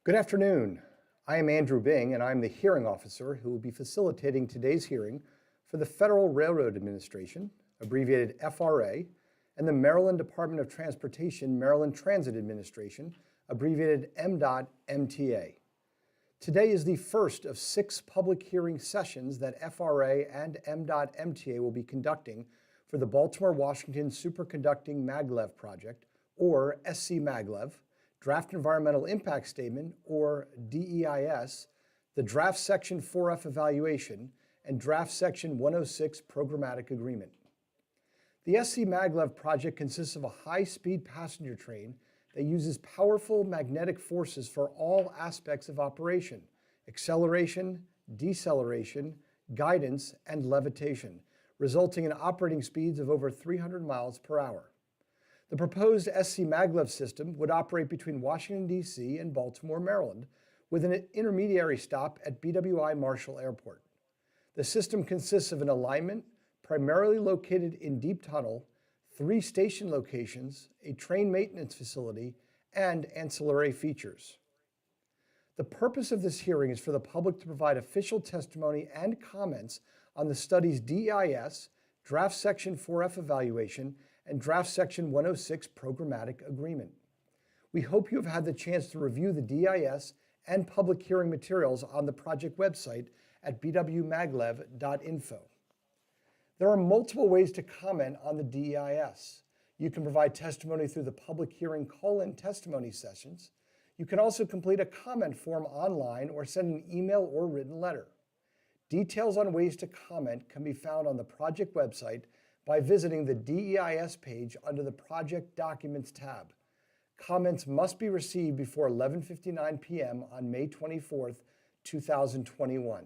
Good afternoon. I am Andrew Bing, and I'm the hearing officer who will be facilitating today's hearing for the Federal Railroad Administration, abbreviated FRA, and the Maryland Department of Transportation Maryland Transit Administration, abbreviated MDOT-MTA. Today is the first of 6 public hearing sessions that FRA and MDOT-MTA will be conducting for the Baltimore-Washington Superconducting Maglev Project, or SCMaglev, Draft Environmental Impact Statement, or DEIS, the Draft Section 4F Evaluation, and Draft Section 106 Programmatic Agreement. The SCMaglev project consists of a high-speed passenger train that uses powerful magnetic forces for all aspects of operation: acceleration, deceleration, guidance, and levitation, resulting in operating speeds of over 300 miles per hour. The proposed SCMaglev system would operate between Washington, D.C. and Baltimore, Maryland, with an intermediary stop at BWI Marshall Airport. The system consists of an alignment primarily located in Deep Tunnel, 3 station locations, a train maintenance facility, and ancillary features. The purpose of this hearing is for the public to provide official testimony and comments on the study's DEIS, Draft Section 4F Evaluation, and Draft Section 106 Programmatic Agreement. We hope you have had the chance to review the DEIS and public hearing materials on the project website at bwmaglev.info. There are multiple ways to comment on the DEIS. You can provide testimony through the public hearing call-in testimony sessions. You can also complete a comment form online or send an email or written letter. Details on ways to comment can be found on the project website by visiting the DEIS page under the Project Documents tab. Comments must be received before 11:59 p.m. on May 24, 2021.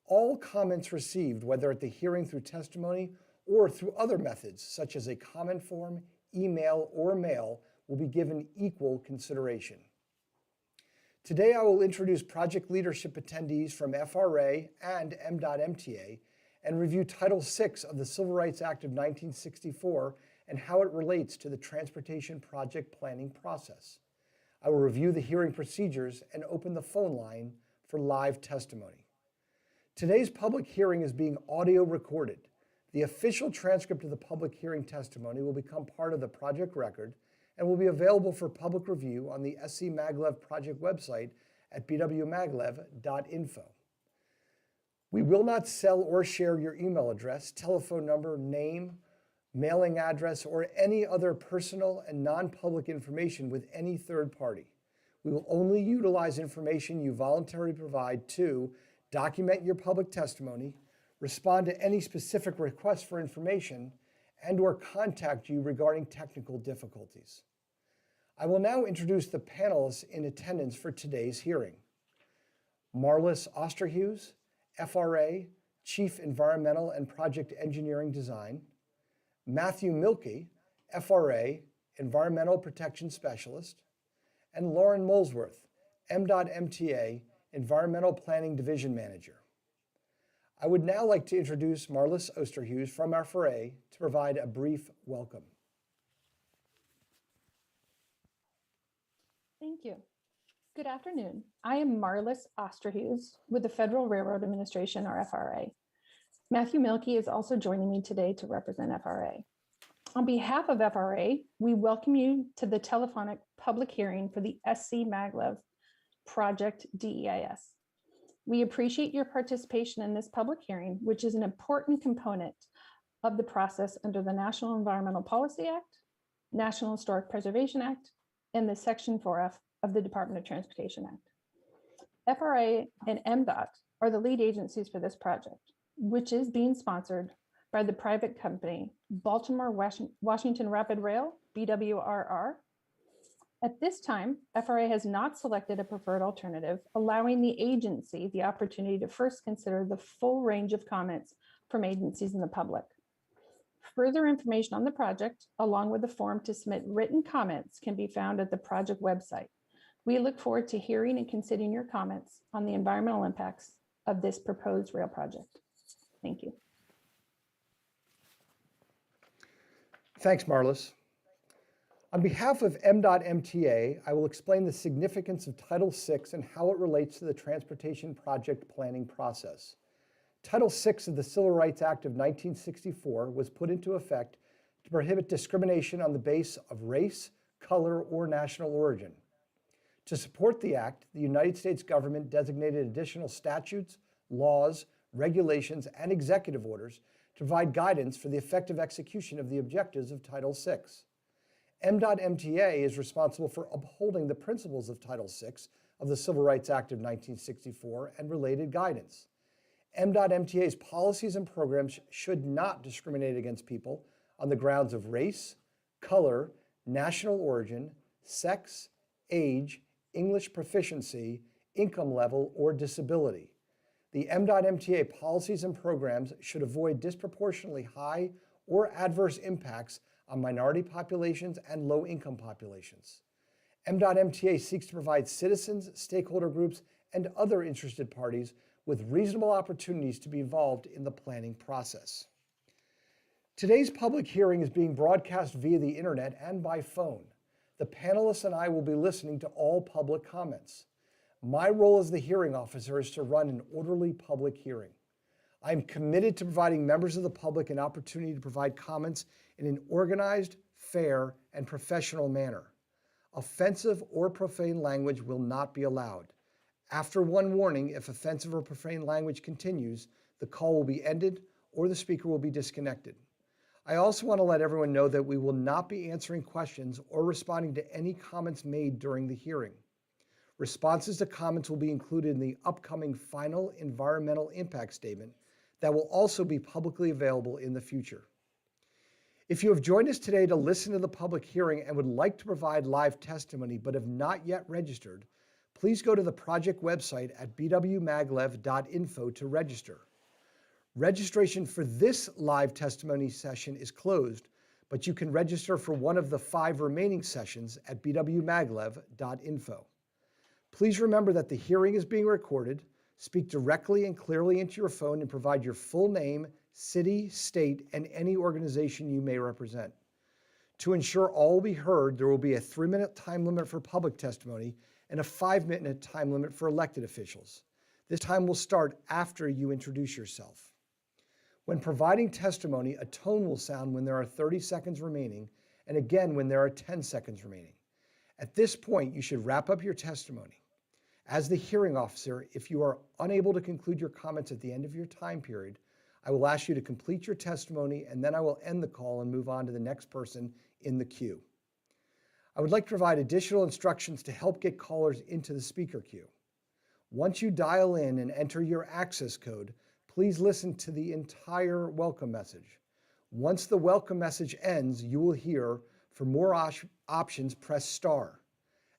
All comments received, whether at the hearing through testimony or through other methods, such as a comment form, email, or mail, will be given equal consideration. Today, I will introduce project leadership attendees from FRA and MDOT-MTA and review Title VI of the Civil Rights Act of 1964 and how it relates to the transportation project planning process. I will review the hearing procedures and open the phone line for live testimony. Today's public hearing is being audio recorded. The official transcript of the public hearing testimony will become part of the project record and will be available for public review on the SCMaglev project website at bwmaglev.info. We will not sell or share your email address, telephone number, name, mailing address, or any other personal and non-public information with any third party. We will only utilize information you voluntarily provide to document your public testimony, respond to any specific requests for information, and/or contact you regarding technical difficulties. I will now introduce the panelists in attendance for today's hearing. Marlis Osterhues, FRA, Chief Environmental and Project Engineering Design; Matthew Milkey, FRA, Environmental Protection Specialist; and Lauren Molesworth, MDOT-MTA, Environmental Planning Division Manager. I would now like to introduce Marlis Osterhues from FRA to provide a brief welcome. Thank you. Good afternoon. I am Marlis Osterhues with the Federal Railroad Administration, or FRA. Matthew Milkey is also joining me today to represent FRA. On behalf of FRA, we welcome you to the telephonic public hearing for the SCMaglev project DEIS. We appreciate your participation in this public hearing, which is an important component of the process under the National Environmental Policy Act, National Historic Preservation Act, and the Section 4F of the Department of Transportation Act. FRA and MDOT are the lead agencies for this project, which is being sponsored by the private company Baltimore Washington Rapid Rail, BWRR. At this time, FRA has not selected a preferred alternative, allowing the agency the opportunity to first consider the full range of comments from agencies and the public. Further information on the project, along with the form to submit written comments, can be found at the project website. We look forward to hearing and considering your comments on the environmental impacts of this proposed rail project. Thank you. Thanks, Marlis. On behalf of M.MTA, I will explain the significance of Title VI and how it relates to the transportation project planning process. Title VI of the Civil Rights Act of 1964 was put into effect to prohibit discrimination on the basis of race, color, or national origin. To support the act, the United States government designated additional statutes, laws, regulations, and executive orders to provide guidance for the effective execution of the objectives of Title VI. M.MTA is responsible for upholding the principles of Title VI of the Civil Rights Act of 1964 and related guidance. M.MTA's policies and programs should not discriminate against people on the grounds of race, color, national origin, sex, age, English proficiency, income level, or disability. The M.MTA policies and programs should avoid disproportionately high or adverse impacts on minority populations and low-income populations. M.MTA seeks to provide citizens, stakeholder groups, and other interested parties with reasonable opportunities to be involved in the planning process. Today's public hearing is being broadcast via the internet and by phone. The panelists and I will be listening to all public comments. My role as the hearing officer is to run an orderly public hearing. I am committed to providing members of the public an opportunity to provide comments in an organized, fair, and professional manner. Offensive or profane language will not be allowed. After one warning, if offensive or profane language continues, the call will be ended or the speaker will be disconnected. I also want to let everyone know that we will not be answering questions or responding to any comments made during the hearing. Responses to comments will be included in the upcoming final environmental impact statement that will also be publicly available in the future. If you have joined us today to listen to the public hearing and would like to provide live testimony but have not yet registered, please go to the project website at bwmaglev.info to register. Registration for this live testimony session is closed, but you can register for one of the 5 remaining sessions at bwmaglev.info. Please remember that the hearing is being recorded. Speak directly and clearly into your phone and provide your full name, city, state, and any organization you may represent. To ensure all will be heard, there will be a 3-minute time limit for public testimony and a 5-minute time limit for elected officials. This time will start after you introduce yourself. When providing testimony, a tone will sound when there are 30 seconds remaining, and again when there are 10 seconds remaining. At this point, you should wrap up your testimony. As the hearing officer, if you are unable to conclude your comments at the end of your time period, I will ask you to complete your testimony, and then I will end the call and move on to the next person in the queue. I would like to provide additional instructions to help get callers into the speaker queue. Once you dial in and enter your access code, please listen to the entire welcome message. Once the welcome message ends, you will hear, for more options, press star.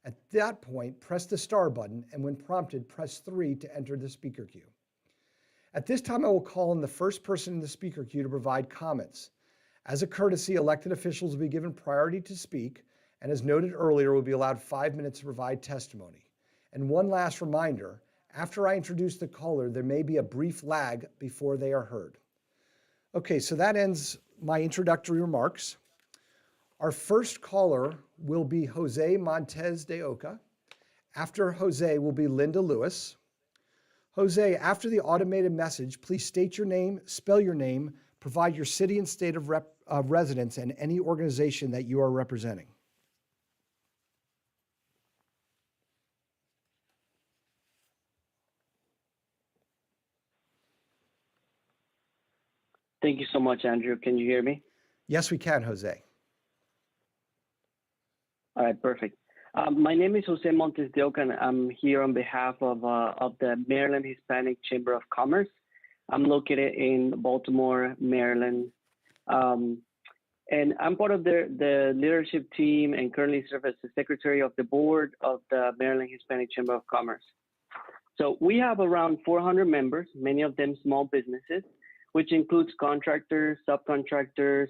At that point, press the star button, and when prompted, press 3 to enter the speaker queue. At this time, I will call on the first person in the speaker queue to provide comments. As a courtesy, elected officials will be given priority to speak, and as noted earlier, will be allowed 5 minutes to provide testimony. And one last reminder, after I introduce the caller, there may be a brief lag before they are heard. Okay, so that ends my introductory remarks. Our first caller will be Jose Montez de Oca. After Jose will be Linda Lewis. Jose, after the automated message, please state your name, spell your name, provide your city and state of residence, and any organization that you are representing. Thank you so much, Andrew. Can you hear me? Yes, we can, Jose. All right, perfect. My name is Jose Montes de Oca, and I'm here on behalf of the Maryland Hispanic Chamber of Commerce. I'm located in Baltimore, Maryland. And I'm part of the leadership team and currently serve as the secretary of the board of the Maryland Hispanic Chamber of Commerce. So we have around 400 members, many of them small businesses, which includes contractors, subcontractors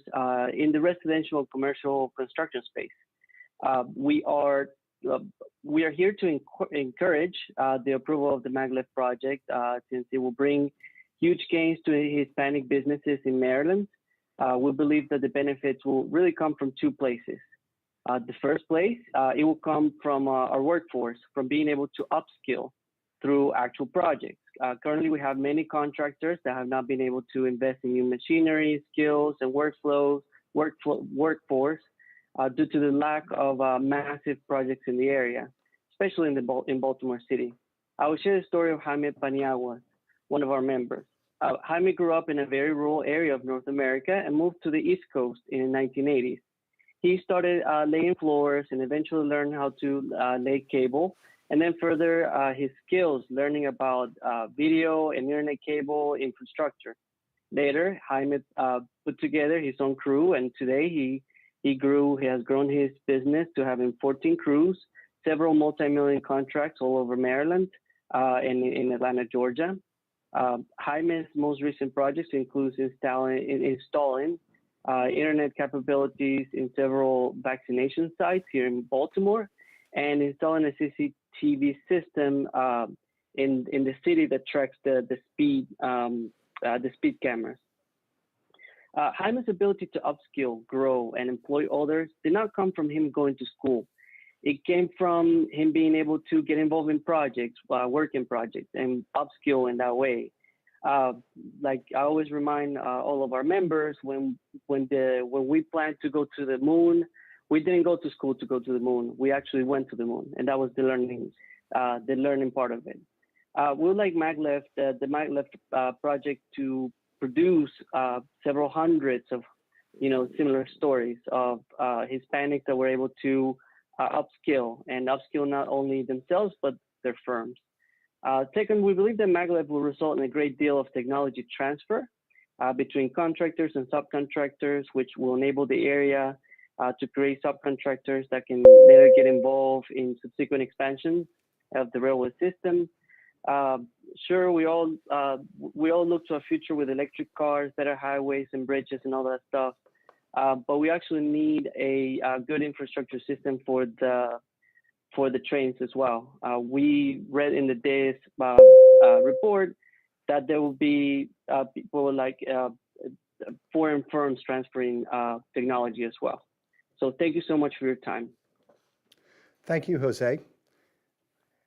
in the residential and commercial construction space. We are here to encourage the approval of the Maglev project since it will bring huge gains to Hispanic businesses in Maryland. We believe that the benefits will really come from 2 places. The first place, it will come from our workforce, from being able to upskill through actual projects. Currently, we have many contractors that have not been able to invest in new machinery, skills, and workforce due to the lack of massive projects in the area, especially in Baltimore City. I will share the story of Jaime Paniagua, one of our members. Jaime grew up in a very rural area of North America and moved to the East Coast in the 1980s. He started laying floors and eventually learned how to lay cable, and then further his skills learning about video and internet cable infrastructure. Later, Jaime put together his own crew, and today he has grown his business to having 14 crews, several multi-million contracts all over Maryland and in Atlanta, Georgia. Jaime's most recent projects includes installing internet capabilities in several vaccination sites here in Baltimore, and installing a CCTV system in the city that tracks the speed cameras. Jaime's ability to upskill, grow, and employ others did not come from him going to school. It came from him being able to get involved in projects, work in projects, and upskill in that way. Like I always remind all of our members, when we planned to go to the moon, we didn't go to school to go to the moon. We actually went to the moon, and that was the learning part of it. We would like Maglev, the Maglev project, to produce several hundreds of, similar stories of Hispanics that were able to upskill not only themselves but their firms. Second, we believe that Maglev will result in a great deal of technology transfer between contractors and subcontractors, which will enable the area to create subcontractors that can later get involved in subsequent expansions of the railway system. Sure, we all look to a future with electric cars, better highways and bridges and all that stuff, but we actually need a good infrastructure system for the trains as well. We read in the DAYS report that there will be people like foreign firms transferring technology as well. So thank you so much for your time. Thank you, Jose.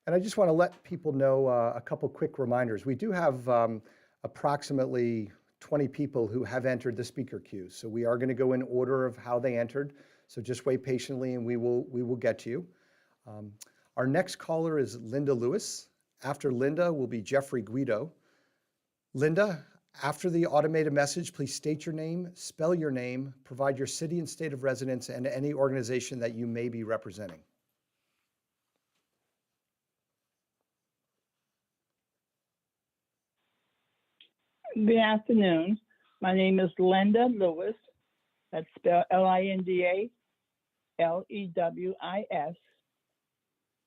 And I just want to let people know a couple quick reminders. We do have approximately 20 people who have entered the speaker queue. So we are going to go in order of how they entered. So just wait patiently and we will get to you. Our next caller is Linda Lewis. After Linda will be Jeffrey Guido. Linda, after the automated message, please state your name, spell your name, provide your city and state of residence, and any organization that you may be representing. Good afternoon. My name is Linda Lewis. That's spelled Lindalewis.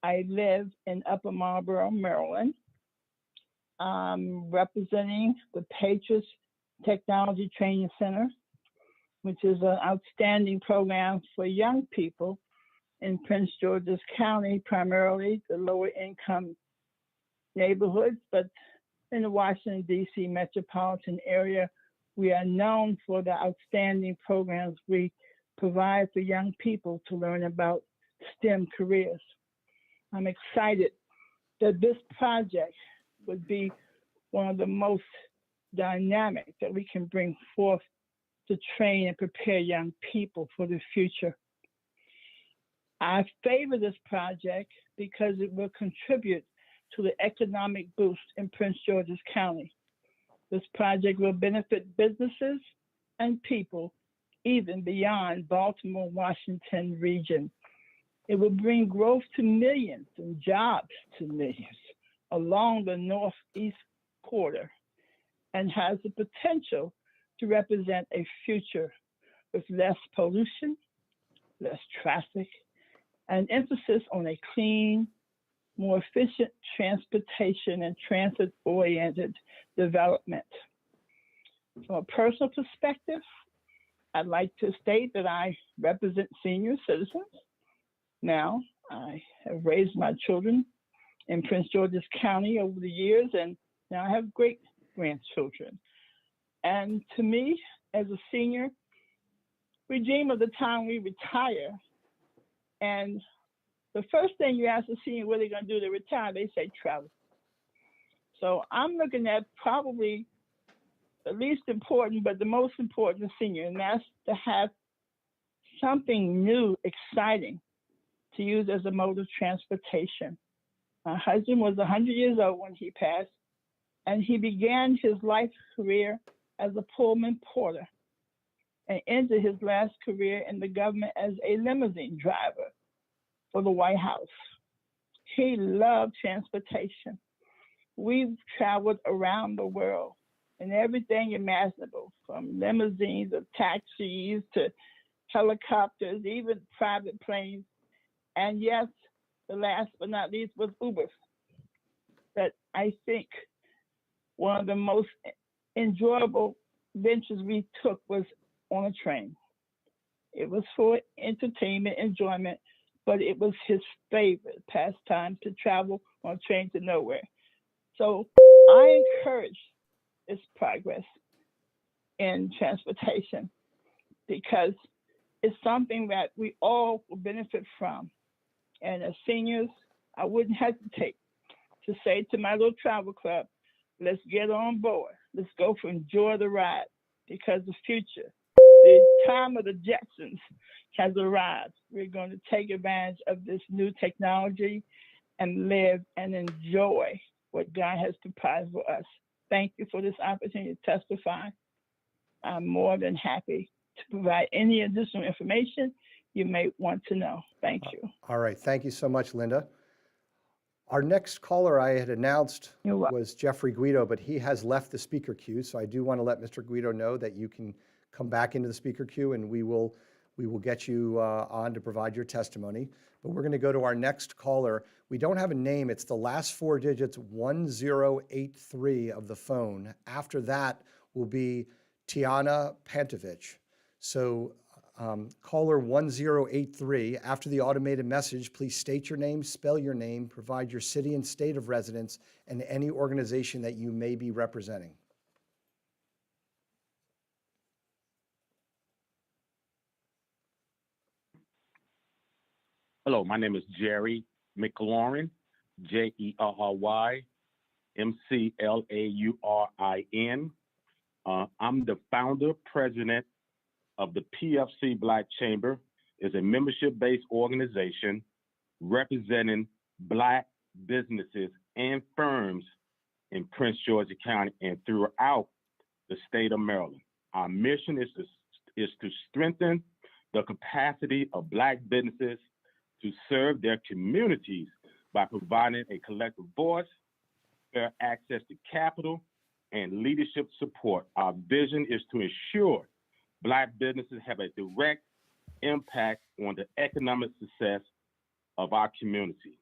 I live in Upper Marlboro, Maryland. I'm representing the Patriots Technology Training Center, which is an outstanding program for young people in Prince George's County, primarily the lower income neighborhoods, but in the Washington, D.C. metropolitan area, we are known for the outstanding programs we provide for young people to learn about STEM careers. I'm excited that this project would be one of the most dynamic that we can bring forth to train and prepare young people for the future. I favor this project because it will contribute to the economic boost in Prince George's County. This project will benefit businesses and people even beyond Baltimore, Washington region. It will bring growth to millions and jobs to millions along the northeast quarter and has the potential to represent a future with less pollution, less traffic, and emphasis on a clean, more efficient transportation and transit-oriented development. From a personal perspective, I'd like to state that I represent senior citizens. Now, I have raised my children in Prince George's County over the years, and now I have great grandchildren. And to me, as a senior, we dream of the time we retire And the first thing you ask a senior what they're going to do to retire, they say travel. So I'm looking at probably the least important, but the most important senior, and that's to have something new, exciting to use as a mode of transportation. My husband was 100 years old when he passed, and he began his life career as a Pullman porter and ended his last career in the government as a limousine driver for the White House. He loved transportation. We've traveled around the world in everything imaginable, from limousines to taxis to helicopters, even private planes. And yes, the last but not least was Uber. That I think one of the most enjoyable ventures we took was on a train. It was for entertainment, enjoyment, but it was his favorite pastime to travel on a train to nowhere. So I encourage this progress in transportation because it's something that we all will benefit from. And as seniors, I wouldn't hesitate to say to my little travel club, let's get on board. Let's go for enjoy the ride because the future, the time of the Jetsons has arrived. We're going to take advantage of this new technology and live and enjoy what God has provided for us. Thank you for this opportunity to testify. I'm more than happy to provide any additional information you may want to know. Thank you. All right, thank you so much, Linda. Our next caller I had announced was Jeffrey Guido, but he has left the speaker queue. So I do want to let Mr. Guido know that you can come back into the speaker queue and we will get you on to provide your testimony. But we're going to go to our next caller. We don't have a name. It's the last four digits, 1083 of the phone. After that will be Tiana Pantovich. So caller 1083, after the automated message, please state your name, spell your name, provide your city and state of residence, and any organization that you may be representing. Hello, my name is Jerry McLaurin, JerryMcLaurin. I'm the founder, president of the PFC Black Chamber. Is a membership-based organization representing Black businesses and firms in Prince George's County and throughout the state of Maryland. Our mission is to strengthen the capacity of Black businesses to serve their communities by providing a collective voice, fair access to capital, and leadership support. Our vision is to ensure Black businesses have a direct impact on the economic success of our community.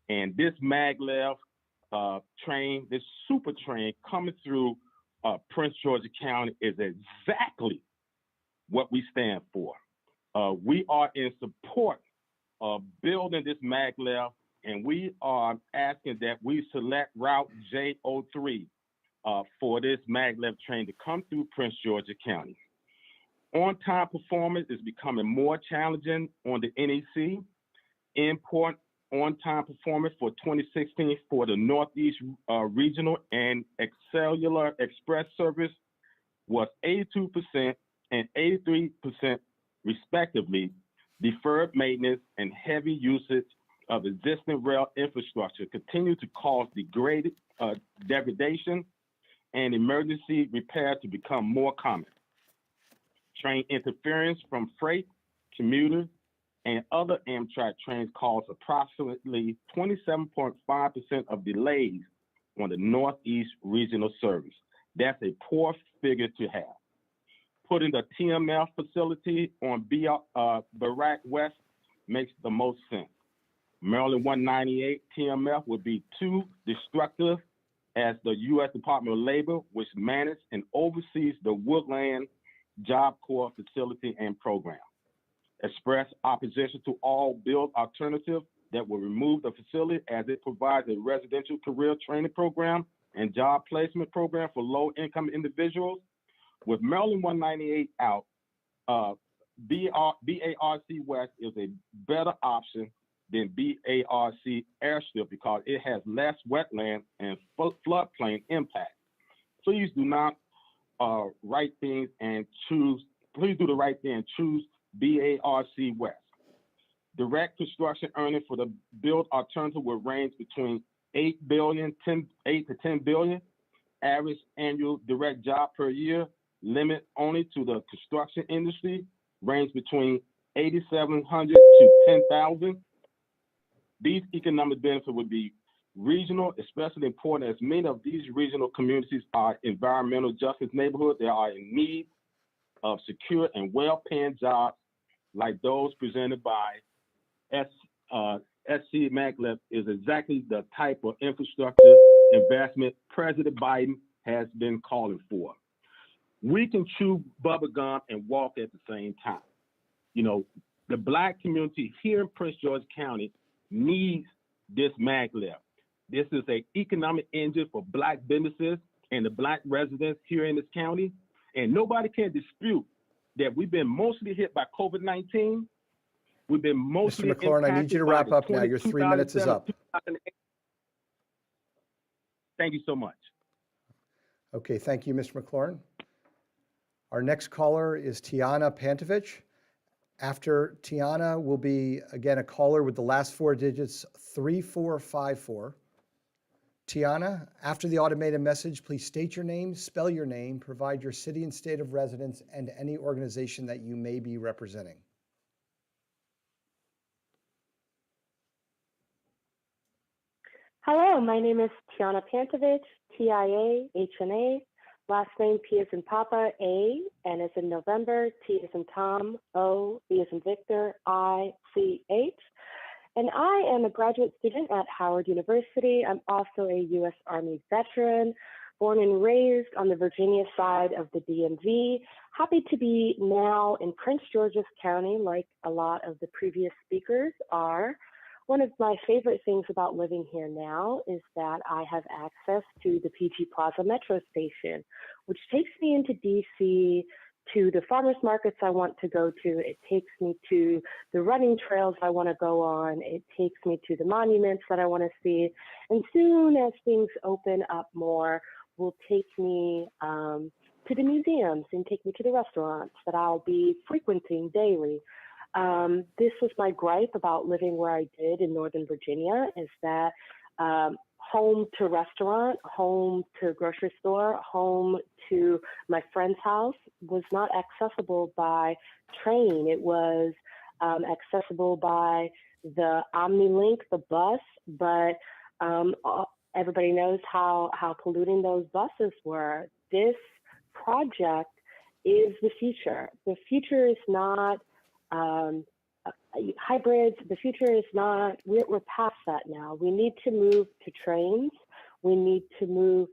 And this maglev train, this super train coming through Prince George's County is exactly what we stand for. We are in support of building this maglev, and we are asking that we select Route J03 for this maglev train to come through Prince George's County. On-time performance is becoming more challenging on the NEC. Important on-time performance for 2016 for the Northeast Regional and Cellular Express service was 82% and 83% respectively. Deferred maintenance and heavy usage of existing rail infrastructure continue to cause degradation and emergency repair to become more common. Train interference from freight, commuters, and other Amtrak trains cause approximately 27.5% of delays on the Northeast Regional Service. That's a poor figure to have. Putting the TMF facility on Barak West makes the most sense. Maryland 198 TMF would be too destructive as the U.S. Department of Labor, which manages and oversees the Woodland Job Corps facility and program. Express opposition to all build alternative that will remove the facility as it provides a residential career training program and job placement program for low-income individuals. With Maryland 198 out, BARC West is a better option than BARC Airstrip because it has less wetland and floodplain impact. Please do not right things and choose. Please do the right thing and choose BARC West. Direct construction earnings for the build alternative will range between 8 to 10 billion. Average annual direct job per year, limit only to the construction industry, range between 8,700 to 10,000. These economic benefits would be regional, especially important as many of these regional communities are environmental justice neighborhoods. They are in need of secure and well-paying jobs like those presented by SCMaglev is exactly the type of infrastructure investment President Biden has been calling for. We can chew bubble gum and walk at the same time. You know, the Black community here in Prince George County needs this maglev. This is an economic engine for Black businesses and the Black residents here in this county. And nobody can dispute that we've been mostly hit by COVID-19. We've been mostly Mr. McLaurin, I need you to wrap up now. Your 3 minutes is up. Thank you so much. Okay, thank you, Mr. McLaurin. Our next caller is Tiana Pantovich. After Tiana will be, again, a caller with the last 4 digits, 3454. Tiana, after the automated message, please state your name, spell your name, provide your city and state of residence, and any organization that you may be representing. Hello, my name is Tiana Pantovich, T-I-A-H-N-A, last name P as in Papa, A, N as in November, T as in Tom, O, V as in Victor, I-C-H. And I am a graduate student at Howard University. I'm also a U.S. Army veteran, born and raised on the Virginia side of the DMV. Happy to be now in Prince George's County, like a lot of the previous speakers are. One of my favorite things about living here now is that I have access to the PG Plaza Metro Station, which takes me into DC, to the farmers markets I want to go to. It takes me to the running trails I want to go on. It takes me to the monuments that I want to see. And soon as things open up more, will take me to the museums and take me to the restaurants that I'll be frequenting daily. This was my gripe about living where I did in Northern Virginia, is that home to restaurant, home to grocery store, home to my friend's house was not accessible by train. It was accessible by the OmniLink, the bus, but everybody knows how polluting those buses were. This project is the future. The future is not hybrids. The future is not, we're past that now. We need to move to trains. We need to move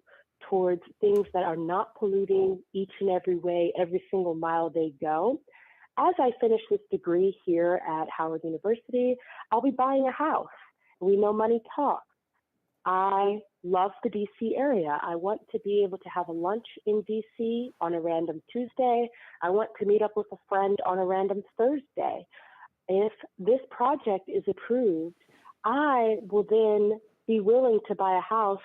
towards things that are not polluting each and every way, every single mile they go. As I finish this degree here at Howard University, I'll be buying a house. We know money talks. I love the DC area. I want to be able to have a lunch in DC on a random Tuesday. I want to meet up with a friend on a random Thursday. If this project is approved, I will then be willing to buy a house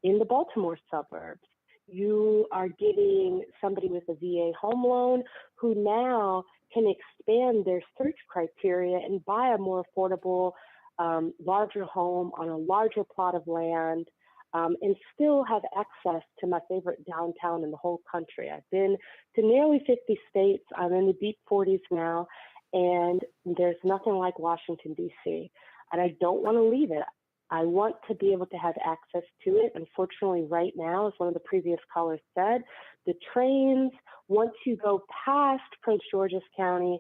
in the Baltimore suburbs. You are getting somebody with a VA home loan who now can expand their search criteria and buy a more affordable, larger home on a larger plot of land, and still have access to my favorite downtown in the whole country. I've been to nearly 50 states. I'm in the deep 40s now, and there's nothing like Washington, D.C., and I don't want to leave it. I want to be able to have access to it. Unfortunately, right now, as one of the previous callers said, the trains, once you go past Prince George's County,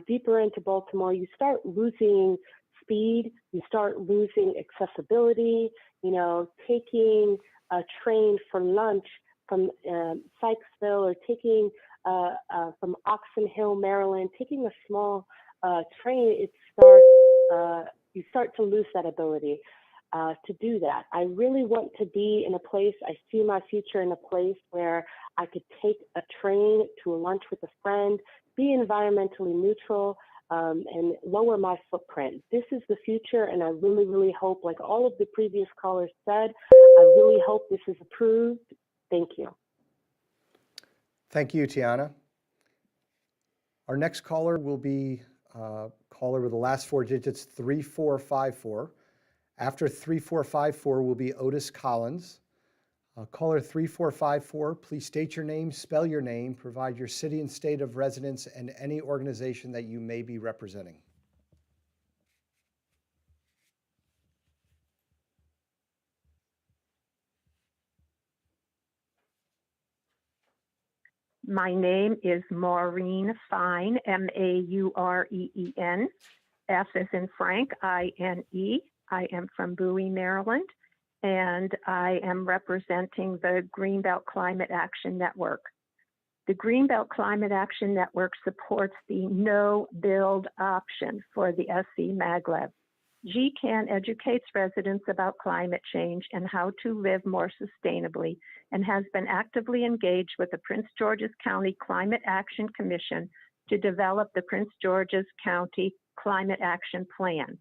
deeper into Baltimore, you start losing speed, you start losing accessibility. You know, taking a train for lunch from Sykesville, or taking from Oxon Hill, Maryland, taking a small train, you start to lose that ability. to do that. I really want to be in a place, I see my future in a place where I could take a train to a lunch with a friend, be environmentally neutral, and lower my footprint. This is the future, and I really, really hope, like all of the previous callers said, I really hope this is approved. Thank you. Thank you, Tiana. Our next caller will be caller with the last four digits, 3454. After 3454 will be Otis Collins. Caller 3454, please state your name, spell your name, provide your city and state of residence, and any organization that you may be representing. My name is Maureen Fine, M-A-U-R-E-E-N, F as in Frank, I-N-E. I am from Bowie, Maryland, and I am representing the Greenbelt Climate Action Network. The Greenbelt Climate Action Network supports the no-build option for the SCMaglev. GCAN educates residents about climate change and how to live more sustainably, and has been actively engaged with the Prince George's County Climate Action Commission to develop the Prince George's County Climate Action Plan.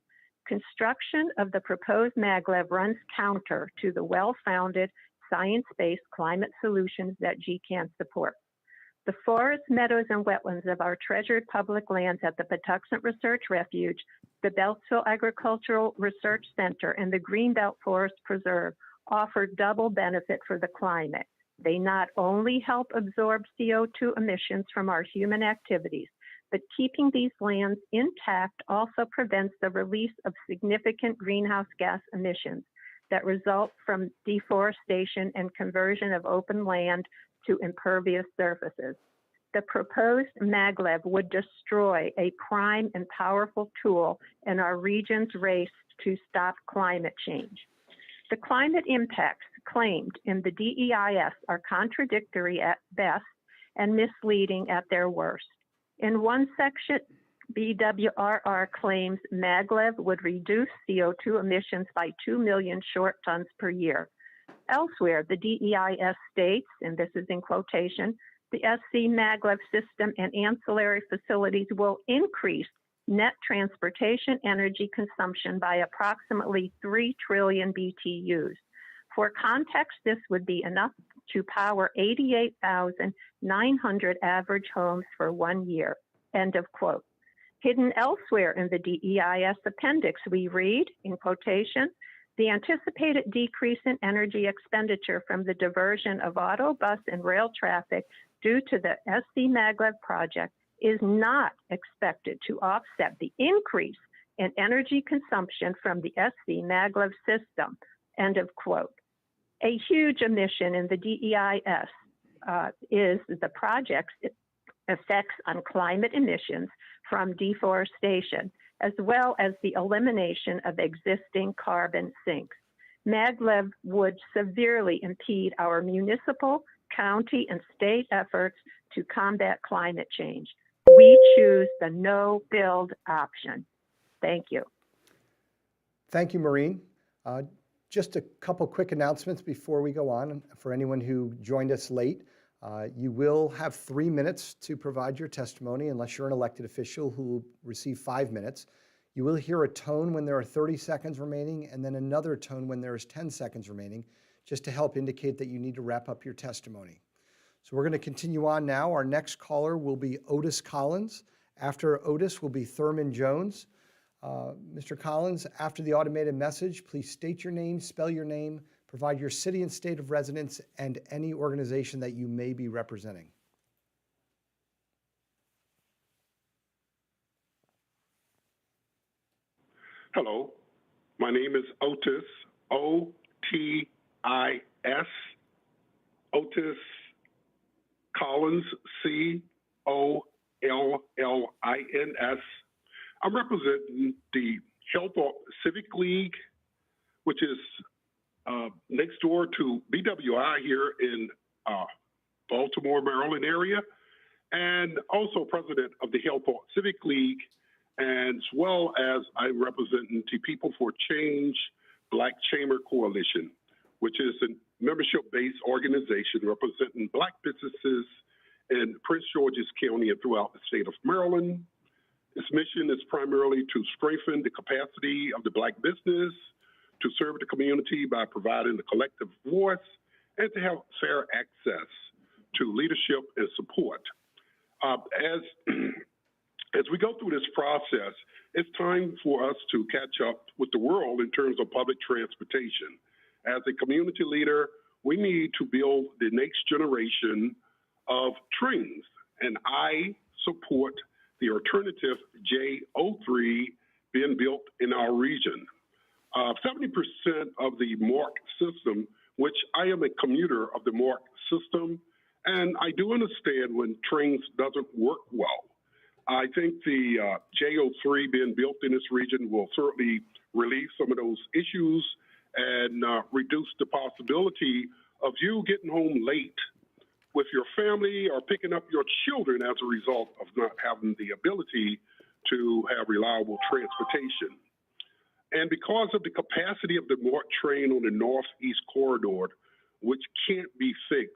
Construction of the proposed maglev runs counter to the well-founded science-based climate solutions that GCAN supports. The forests, meadows, and wetlands of our treasured public lands at the Patuxent Research Refuge, the Beltsville Agricultural Research Center, and the Greenbelt Forest Preserve offer double benefit for the climate. They not only help absorb CO2 emissions from our human activities, but keeping these lands intact also prevents the release of significant greenhouse gas emissions that result from deforestation and conversion of open land to impervious surfaces. The proposed maglev would destroy a prime and powerful tool in our region's race to stop climate change. The climate impacts claimed in the DEIS are contradictory at best and misleading at their worst. In one section, BWRR claims maglev would reduce CO2 emissions by 2 million short tons per year. Elsewhere, the DEIS states, and this is in quotation, the SCMaglev system and ancillary facilities will increase net transportation energy consumption by approximately 3 trillion BTUs. For context, this would be enough to power 88,900 average homes for 1 year, end of quote. Hidden elsewhere in the DEIS appendix, we read, in quotation, the anticipated decrease in energy expenditure from the diversion of auto, bus, and rail traffic due to the SCMaglev project is not expected to offset the increase in energy consumption from the SCMaglev system, end of quote. A huge omission in the DEIS is the project's effects on climate emissions from deforestation, as well as the elimination of existing carbon sinks. Maglev would severely impede our municipal, county, and state efforts to combat climate change. We choose the no-build option. Thank you. Thank you, Maureen. Just a couple quick announcements before we go on. For anyone who joined us late, you will have 3 minutes to provide your testimony unless you're an elected official who will receive 5 minutes. You will hear a tone when there are 30 seconds remaining and then another tone when there is 10 seconds remaining, just to help indicate that you need to wrap up your testimony. So we're going to continue on now. Our next caller will be Otis Collins. After Otis will be Thurman Jones. Mr. Collins, after the automated message, please state your name, spell your name, provide your city and state of residence, and any organization that you may be representing. Hello, my name is Otis, O-T-I-S, Otis Collins, C-O-L-L-I-N-S. I'm representing the Health Civic League, which is next door to BWI here in Baltimore, Maryland area, and also president of the Health Civic League, as well as I'm representing the People for Change Black Chamber Coalition, which is a membership-based organization representing Black businesses in Prince George's County and throughout the state of Maryland. Its mission is primarily to strengthen the capacity of the Black business, to serve the community by providing a collective voice, and to have fair access to leadership and support. As we go through this process, it's time for us to catch up with the world in terms of public transportation. As a community leader, we need to build the next generation of trains, and I support the alternative J03 being built in our region. 70% of the MARC system, which I am a commuter of the MARC system, and I do understand when trains doesn't work well. I think the J03 being built in this region will certainly relieve some of those issues and reduce the possibility of you getting home late with your family or picking up your children as a result of not having the ability to have reliable transportation. And because of the capacity of the MARC train on the Northeast Corridor, which can't be fixed,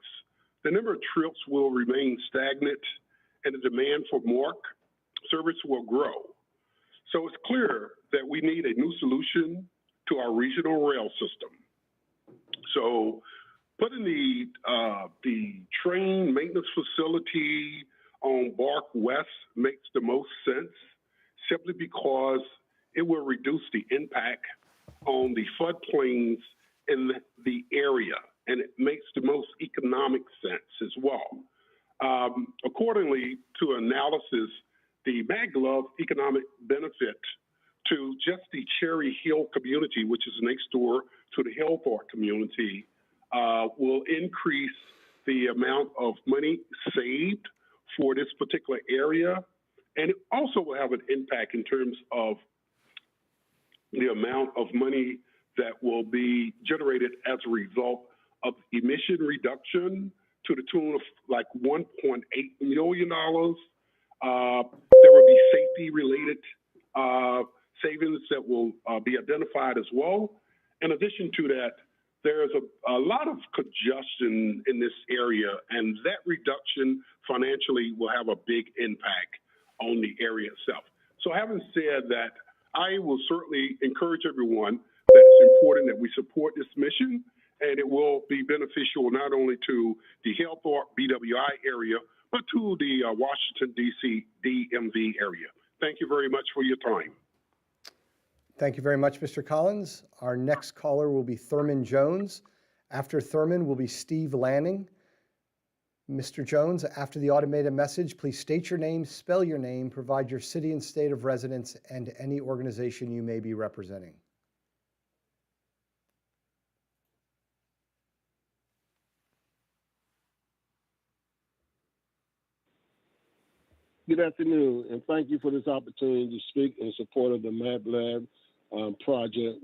the number of trips will remain stagnant and the demand for MARC service will grow. So it's clear that we need a new solution to our regional rail system. So putting the train maintenance facility on Bark West makes the most sense simply because it will reduce the impact on the floodplains in the area, and it makes the most economic sense as well. Accordingly to analysis, the Maglev economic benefit to just the Cherry Hill community, which is next door to the Hillport community, will increase the amount of money saved for this particular area. And it also will have an impact in terms of the amount of money that will be generated as a result of emission reduction to the tune of like $1.8 million. There will be safety-related savings that will be identified as well. In addition to that, there's a lot of congestion in this area, and that reduction financially will have a big impact on the area itself. So having said that, I will certainly encourage everyone that it's important that we support this mission, and it will be beneficial not only to the Hillthorpe BWI area, but to the Washington, D.C. DMV area. Thank you very much for your time. Thank you very much, Mr. Collins. Our next caller will be Thurman Jones. After Thurman will be Steve Lanning. Mr. Jones, after the automated message, please state your name, spell your name, provide your city and state of residence, and any organization you may be representing. Good afternoon, and thank you for this opportunity to speak in support of the Maglev project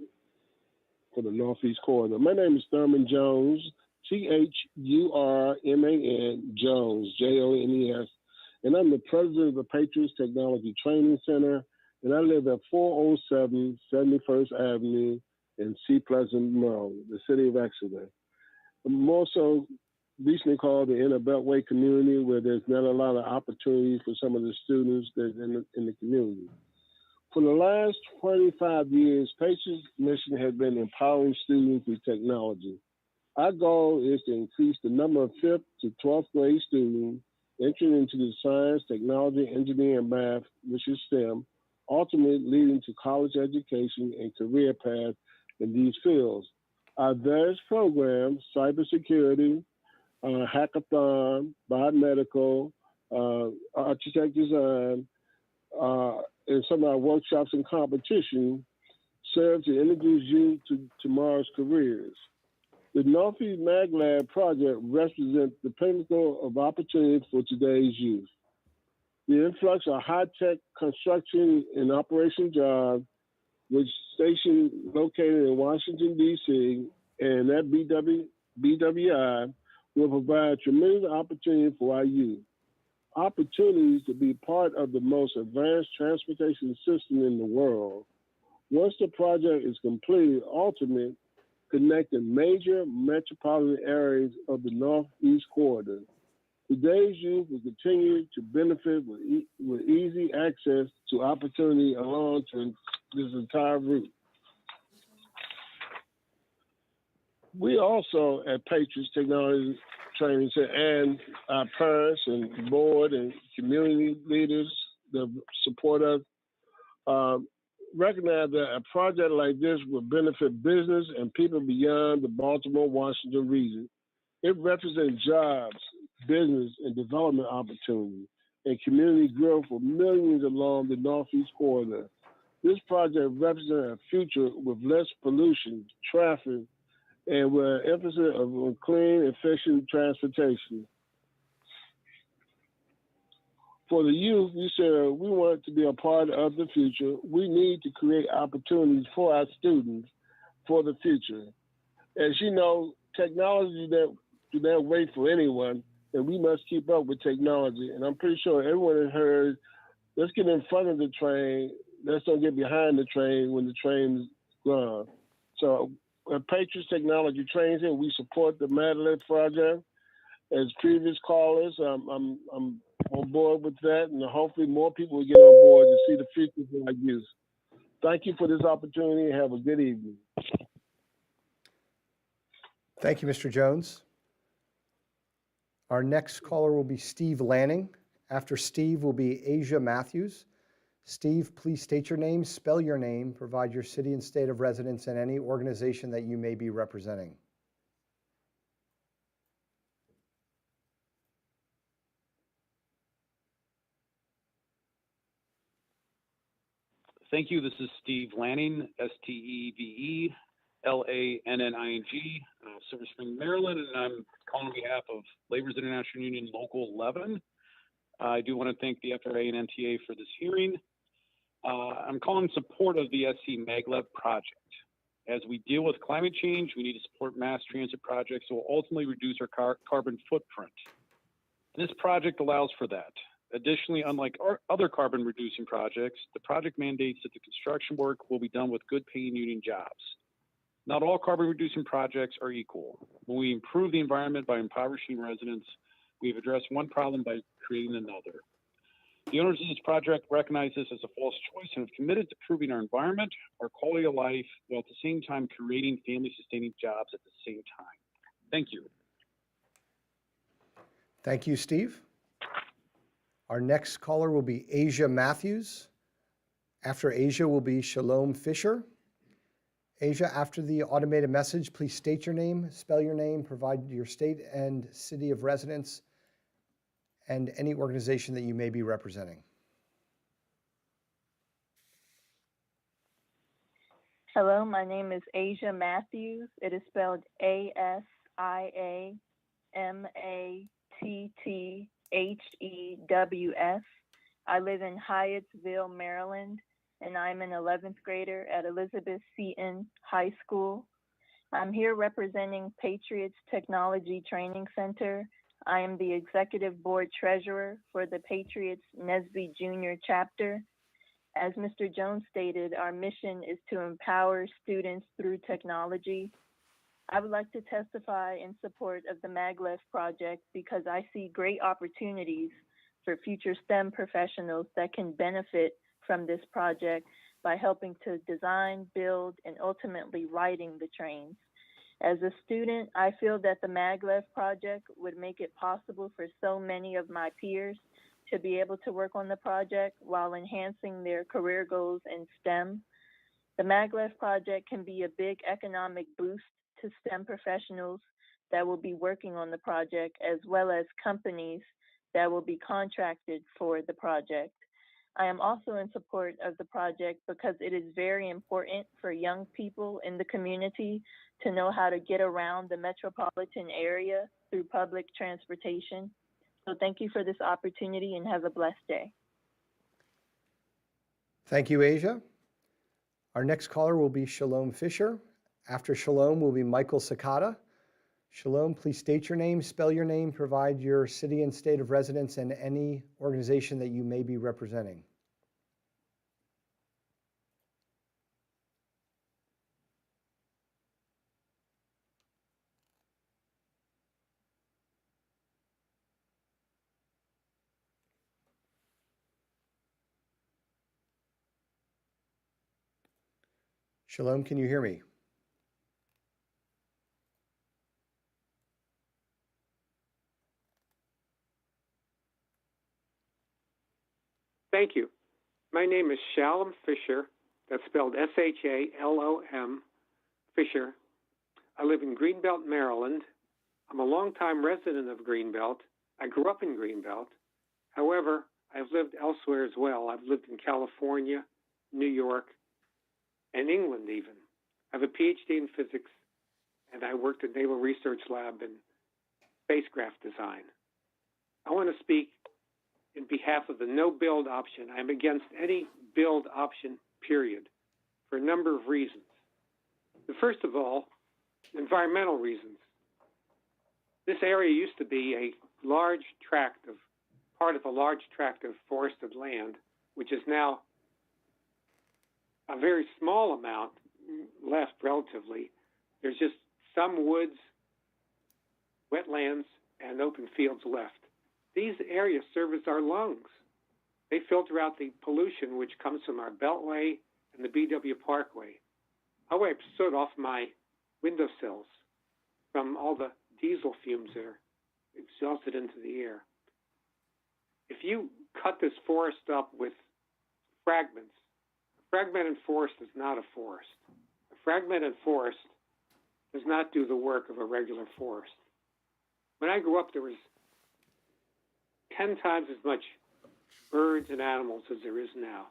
for the Northeast Corridor. My name is Thurman Jones, Thurman Jones, Jones, and I'm the president of the Patriots Technology Training Center, and I live at 407 71st Avenue in Sea Pleasant, Maryland, the city of Exeter. I'm also recently called the Inner Beltway community, where there's not a lot of opportunities for some of the students that in the community. For the last 25 years, Patriots' mission has been empowering students with technology. Our goal is to increase the number of 5th to 12th grade students entering into the science, technology, engineering, and math, which is STEM, ultimately leading to college education and career paths in these fields. Our various programs, cybersecurity, hackathon, biomedical, architect design, and some of our workshops and competition serve to introduce you to tomorrow's careers. The Northeast Maglev project represents the pinnacle of opportunity for today's youth. The influx of high-tech construction and operation jobs, which station located in Washington, D.C., and at BWI, will provide tremendous opportunity for our youth. Opportunities to be part of the most advanced transportation system in the world, Once the project is completed, ultimately connecting major metropolitan areas of the Northeast Corridor. Today's youth will continue to benefit with easy access to opportunity along this entire route. We also at Patriots Technology Training Center and our parents and board and community leaders that support us recognize that a project like this will benefit business and people beyond the Baltimore-Washington region. It represents jobs, business, and development opportunities, and community growth for millions along the Northeast Corridor. This project represents a future with less pollution, traffic, and with an emphasis on clean, efficient transportation. For the youth, we said we want to be a part of the future. We need to create opportunities for our students for the future. As you know, technology do not wait for anyone, and we must keep up with technology. And I'm pretty sure everyone has heard, let's get in front of the train. Let's don't get behind the train when the train's gone. So at Patriots Technology Training Center, we support the Maglev project. As previous callers, I'm on board with that, and hopefully more people will get on board to see the future for our youth. Thank you for this opportunity, and have a good evening. Thank you, Mr. Jones. Our next caller will be Steve Lanning. After Steve will be Asia Matthews. Steve, please state your name, spell your name, provide your city and state of residence, and any organization that you may be representing. Thank you. This is Steve Lanning, STEVE LANNING, Silver Spring, Maryland, and I'm calling on behalf of Labor's International Union Local 11. I do want to thank the FRA and NTA for this hearing. I'm calling in support of the SCMaglev project. As we deal with climate change, we need to support mass transit projects that will ultimately reduce our carbon footprint. This project allows for that. Additionally, unlike other carbon reducing projects, the project mandates that the construction work will be done with good paying union jobs. Not all carbon reducing projects are equal. When we improve the environment by impoverishing residents, we have addressed one problem by creating another. The owners of this project recognize this as a false choice and have committed to improving our environment, our quality of life, while at the same time creating family sustaining jobs at the same time. Thank you. Thank you, Steve. Our next caller will be Asia Matthews. After Asia will be Shalom Fisher. Asia, after the automated message, please state your name, spell your name, provide your state and city of residence, and any organization that you may be representing. Hello, my name is Asia Matthews. It is spelled ASIAMATTHEWS. I live in Hyattsville, Maryland, and I'm an 11th grader at Elizabeth Seton High School. I'm here representing Patriots Technology Training Center. I am the Executive Board Treasurer for the Patriots Nesby Junior Chapter. As Mr. Jones stated, our mission is to empower students through technology. I would like to testify in support of the Maglev project because I see great opportunities for future STEM professionals that can benefit from this project by helping to design, build, and ultimately riding the trains. As a student, I feel that the Maglev project would make it possible for so many of my peers to be able to work on the project while enhancing their career goals in STEM. The Maglev project can be a big economic boost to STEM professionals that will be working on the project, as well as companies that will be contracted for the project. I am also in support of the project because it is very important for young people in the community to know how to get around the metropolitan area through public transportation. So thank you for this opportunity and have a blessed day. Thank you, Asia. Our next caller will be Shalom Fisher. After Shalom will be Michael Sakata. Shalom, please state your name, spell your name, provide your city and state of residence, and any organization that you may be representing. Shalom, can you hear me? Thank you. My name is Shalom Fisher. That's spelled S-H-A-L-O-M, Fisher. I live in Greenbelt, Maryland. I'm a longtime resident of Greenbelt. I grew up in Greenbelt. However, I've lived elsewhere as well. I've lived in California, New York, and England even. I have a PhD in physics, and I worked at Naval Research Lab in spacecraft design. I want to speak in behalf of the no build option. I'm against any build option, period, for a number of reasons. First of all, environmental reasons. This area used to be a large tract of, part of a large tract of forested land, which is now a very small amount left relatively. There's just some woods, wetlands, and open fields left. These areas serve as our lungs. They filter out the pollution which comes from our Beltway and the BW Parkway. I wipe soot off my windowsills from all the diesel fumes that are exhausted into the air. If you cut this forest up with fragments, a fragmented forest is not a forest. A fragmented forest does not do the work of a regular forest. When I grew up, there was 10 times as much birds and animals as there is now.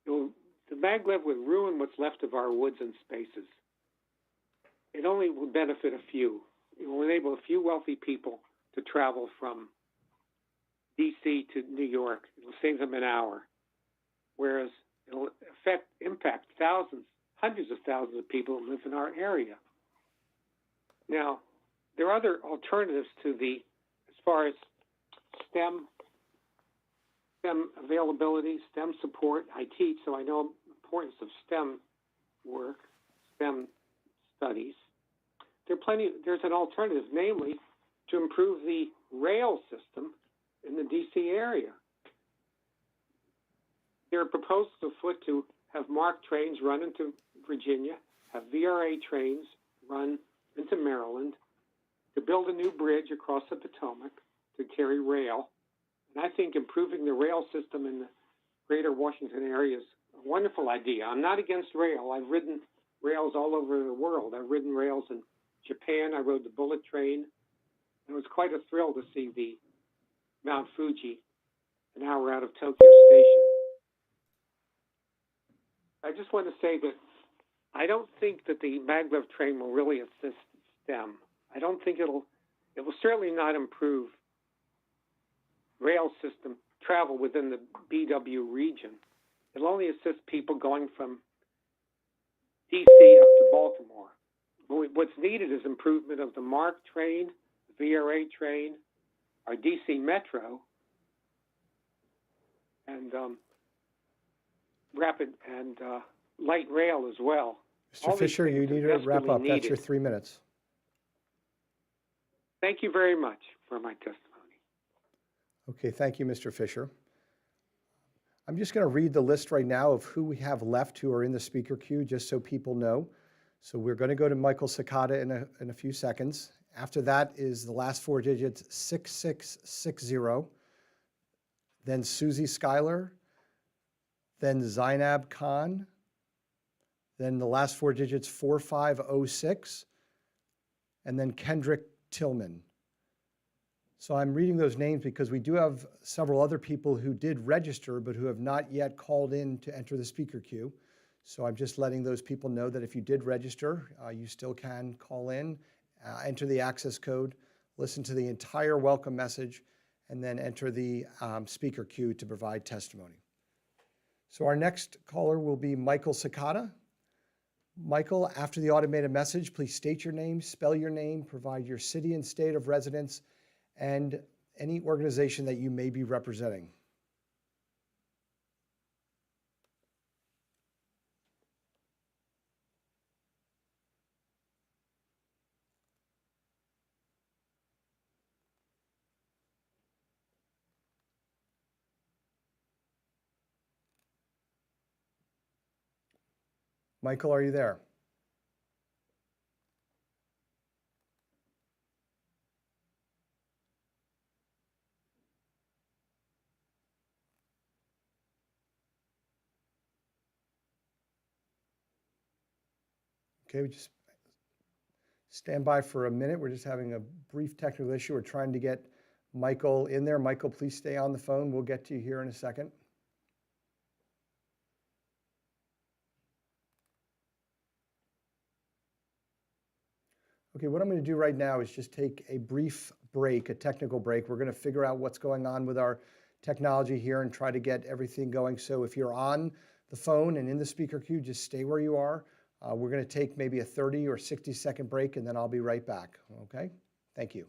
The maglev would ruin what's left of our woods and spaces. It only will benefit a few. It will enable a few wealthy people to travel from DC to New York. It will save them an hour. Whereas it will impact thousands, hundreds of thousands of people who live in our area. Now, there are other alternatives to as far as STEM availability, STEM support. I teach, so I know the importance of STEM work, STEM studies. There's an alternative, namely to improve the rail system in the DC area. There are proposals afoot to have MARC trains run into Virginia, have VRA trains run into Maryland, to build a new bridge across the Potomac to carry rail. And I think improving the rail system in the greater Washington area is a wonderful idea. I'm not against rail. I've ridden rails all over the world. I've ridden rails in Japan. I rode the bullet train. It was quite a thrill to see the Mount Fuji an hour out of Tokyo Station. I just want to say that I don't think that the maglev train will really assist STEM. I don't think it will certainly not improve rail system travel within the BW region. It'll only assist people going from DC up to Baltimore. What's needed is improvement of the MARC train, the VRA train, our DC Metro, and rapid and light rail as well. Mr. Fisher, you need to wrap up. That's your 3 minutes. Thank you very much for my testimony. Okay, thank you, Mr. Fisher. I'm just going to read the list right now of who we have left who are in the speaker queue, just so people know. So we're going to go to Michael Sakata in a few seconds. After that is the last four digits, 6660. Then Susie Schuyler. Then Zainab Khan. Then the last four digits, 4506. And then Kendrick Tillman. So I'm reading those names because we do have several other people who did register but who have not yet called in to enter the speaker queue. So I'm just letting those people know that if you did register, you still can call in, enter the access code, listen to the entire welcome message, and then enter the speaker queue to provide testimony. So our next caller will be Michael Sakata. Michael, after the automated message, please state your name, spell your name, provide your city and state of residence, and any organization that you may be representing. Michael, are you there? Okay, we just stand by for a minute. We're just having a brief technical issue. We're trying to get Michael in there. Michael, please stay on the phone. We'll get to you here in a second. Okay, what I'm going to do right now is just take a brief break, a technical break. We're going to figure out what's going on with our technology here and try to get everything going. So if you're on the phone and in the speaker queue, just stay where you are. We're going to take maybe a 30 or 60-second break, and then I'll be right back. Okay? Thank you.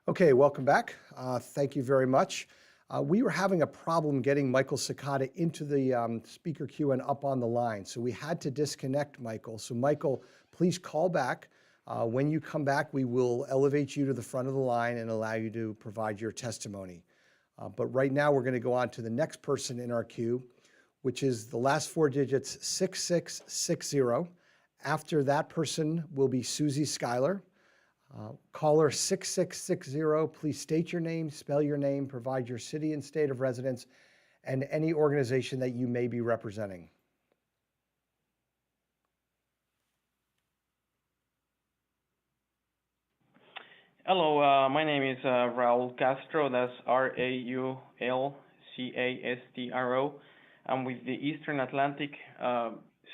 Okay, welcome back. Thank you very much. We were having a problem getting Michael Sakata into the speaker queue and up on the line, so we had to disconnect Michael. So Michael, please call back. When you come back, we will elevate you to the front of the line and allow you to provide your testimony. But right now, we're going to go on to the next person in our queue, which is the last four digits 6660. After that person will be Susie Schuyler. Caller 6660, please state your name, spell your name, provide your city and state of residence, and any organization that you may be representing. Hello, my name is Raul Castro. That's Raulcastro. I'm with the Eastern Atlantic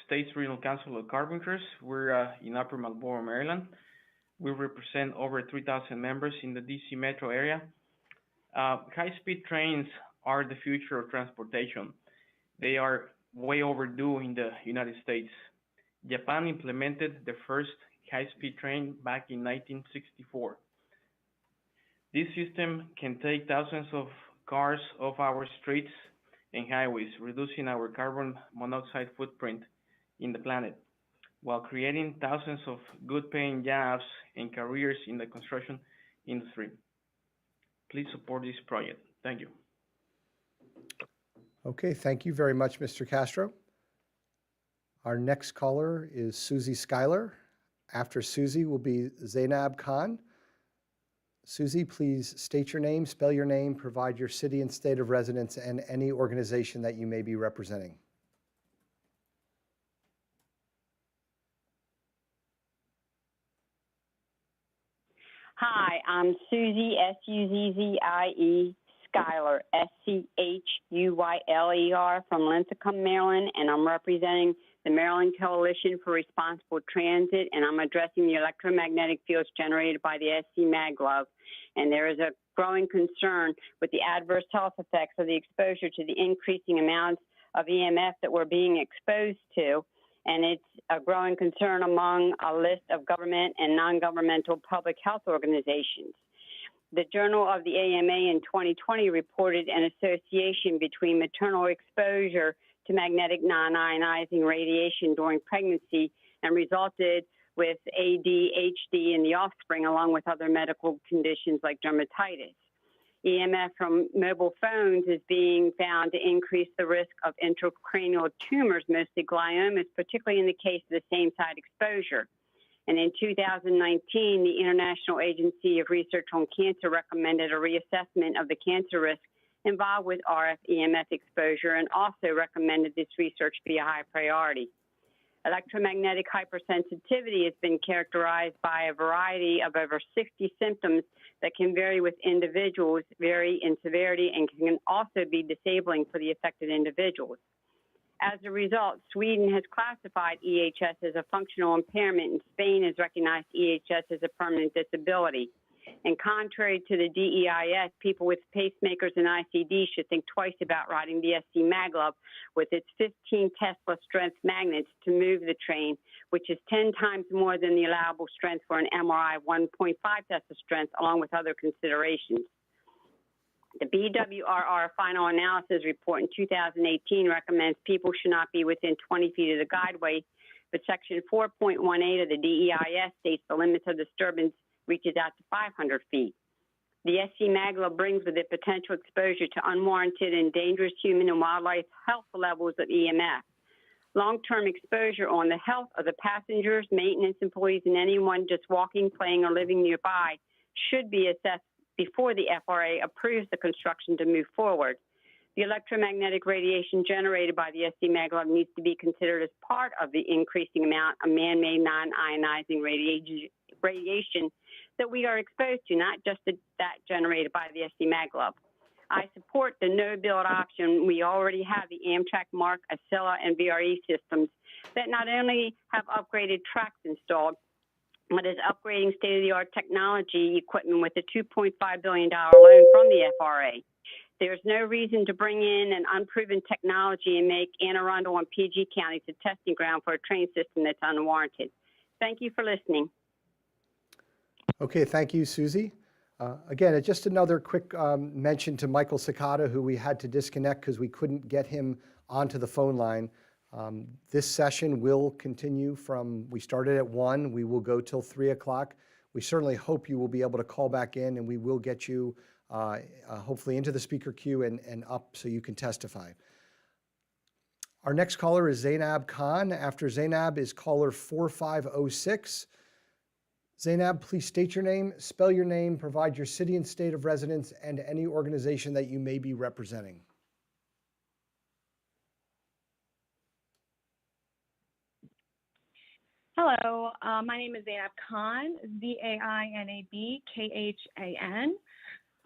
States Regional Council of Carpenters. We're in Upper Marlboro, Maryland. We represent over 3,000 members in the DC metro area. High-speed trains are the future of transportation. They are way overdue in the United States. Japan implemented the first high-speed train back in 1964. This system can take thousands of cars off our streets and highways, reducing our carbon monoxide footprint in the planet, while creating thousands of good-paying jobs and careers in the construction industry. Please support this project. Thank you. Okay, thank you very much, Mr. Castro. Our next caller is Susie Schuyler. After Susie will be Zainab Khan. Susie, please state your name, spell your name, provide your city and state of residence, and any organization that you may be representing. Hi, I'm Suzie, S-U-Z-Z-I-E, Schuyler, S-C-H-U-Y-L-E-R from Lincecum, Maryland, and I'm representing the Maryland Coalition for Responsible Transit, and I'm addressing the electromagnetic fields generated by the SCMaglev. And there is a growing concern with the adverse health effects of the exposure to the increasing amounts of EMF that we're being exposed to. And it's a growing concern among a list of government and non-governmental public health organizations. The Journal of the AMA in 2020 reported an association between maternal exposure to magnetic non-ionizing radiation during pregnancy and resulted with ADHD in the offspring, along with other medical conditions like dermatitis. EMF from mobile phones is being found to increase the risk of intracranial tumors, mostly gliomas, particularly in the case of the same-side exposure. And in 2019, the International Agency of Research on Cancer recommended a reassessment of the cancer risk involved with RF EMF exposure and also recommended this research be a high priority. Electromagnetic hypersensitivity has been characterized by a variety of over 60 symptoms that can vary with individuals, vary in severity, and can also be disabling for the affected individuals. As a result, Sweden has classified EHS as a functional impairment, and Spain has recognized EHS as a permanent disability. And contrary to the DEIS, people with pacemakers and ICD should think twice about riding the SCMaglev with its 15 Tesla strength magnets to move the train, which is 10 times more than the allowable strength for an MRI 1.5 Tesla strength, along with other considerations. The BWRR final analysis report in 2018 recommends people should not be within 20 feet of the guideway, but Section 4.18 of the DEIS states the limits of disturbance reaches out to 500 feet. The SCMaglev brings with it potential exposure to unwarranted and dangerous human and wildlife health levels of EMF. Long-term exposure on the health of the passengers, maintenance employees, and anyone just walking, playing, or living nearby should be assessed before the FRA approves the construction to move forward. The electromagnetic radiation generated by the SCMaglev needs to be considered as part of the increasing amount of man-made non-ionizing radiation that we are exposed to, not just that generated by the SCMaglev. I support the no-build option. We already have the Amtrak MARC, Acela, and VRE systems that not only have upgraded tracks installed, but is upgrading state-of-the-art technology equipment with a $2.5 billion loan from the FRA. There's no reason to bring in an unproven technology and make Anne Arundel and PG counties a testing ground for a train system that's unwarranted. Thank you for listening. Okay, thank you, Susie. Again, just another quick mention to Michael Cicada, who we had to disconnect because we couldn't get him onto the phone line. This session will continue we started at 1, we will go till 3 o'clock. We certainly hope you will be able to call back in, and we will get you hopefully into the speaker queue and up so you can testify. Our next caller is Zainab Khan. After Zainab is caller 4506. Zainab, please state your name, spell your name, provide your city and state of residence, and any organization that you may be representing. Hello, my name is Zainab Khan, Zainabkhan.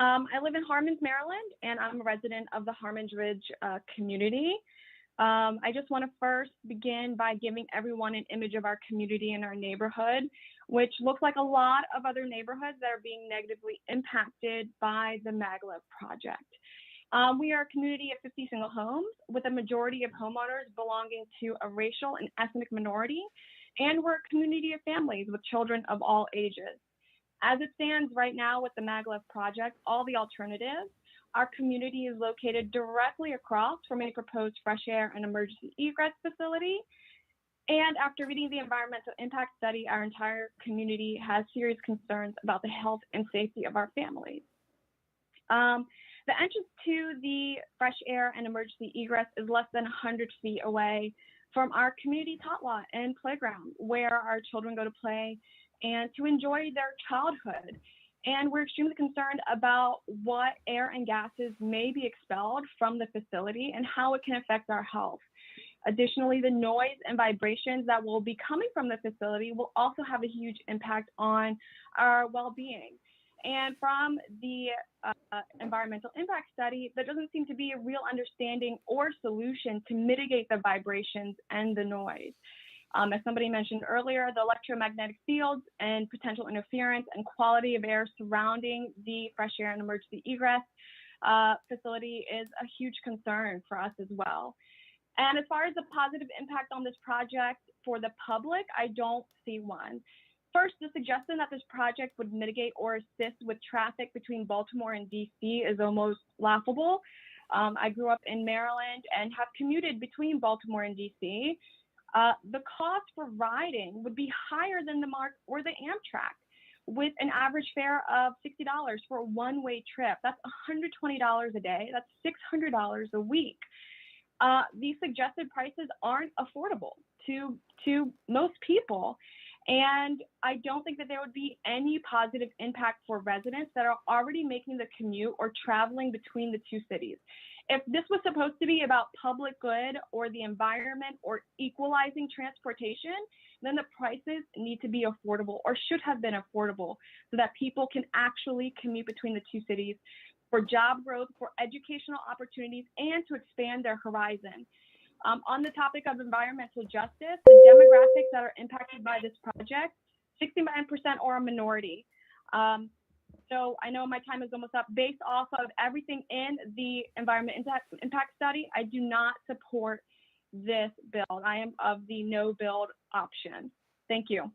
I live in Harmons, Maryland, and I'm a resident of the Harmons Ridge community. I just want to first begin by giving everyone an image of our community and our neighborhood, which looks like a lot of other neighborhoods that are being negatively impacted by the Maglev project. We are a community of 50 single homes with a majority of homeowners belonging to a racial and ethnic minority, and we're a community of families with children of all ages. As it stands right now with the Maglev project, all the alternatives, our community is located directly across from a proposed fresh air and emergency egress facility. And after reading the environmental impact study, our entire community has serious concerns about the health and safety of our families. The entrance to the fresh air and emergency egress is less than 100 feet away from our community tot lot and playground, where our children go to play and to enjoy their childhood. And we're extremely concerned about what air and gases may be expelled from the facility and how it can affect our health. Additionally, the noise and vibrations that will be coming from the facility will also have a huge impact on our well-being. And from the environmental impact study, there doesn't seem to be a real understanding or solution to mitigate the vibrations and the noise. As somebody mentioned earlier, the electromagnetic fields and potential interference and quality of air surrounding the fresh air and emergency egress facility is a huge concern for us as well. And as far as the positive impact on this project for the public, I don't see one. First, the suggestion that this project would mitigate or assist with traffic between Baltimore and DC is almost laughable. I grew up in Maryland and have commuted between Baltimore and DC. The cost for riding would be higher than the MARC or the Amtrak, with an average fare of $60 for a one-way trip. That's $120 a day. That's $600 a week. These suggested prices aren't affordable to most people. And I don't think that there would be any positive impact for residents that are already making the commute or traveling between the two cities. If this was supposed to be about public good or the environment or equalizing transportation, then the prices need to be affordable or should have been affordable so that people can actually commute between the two cities for job growth, for educational opportunities, and to expand their horizon. On the topic of environmental justice, the demographics that are impacted by this project, 69% are a minority. So I know my time is almost up. Based off of everything in the environment impact study, I do not support this bill. I am of the no build option. Thank you.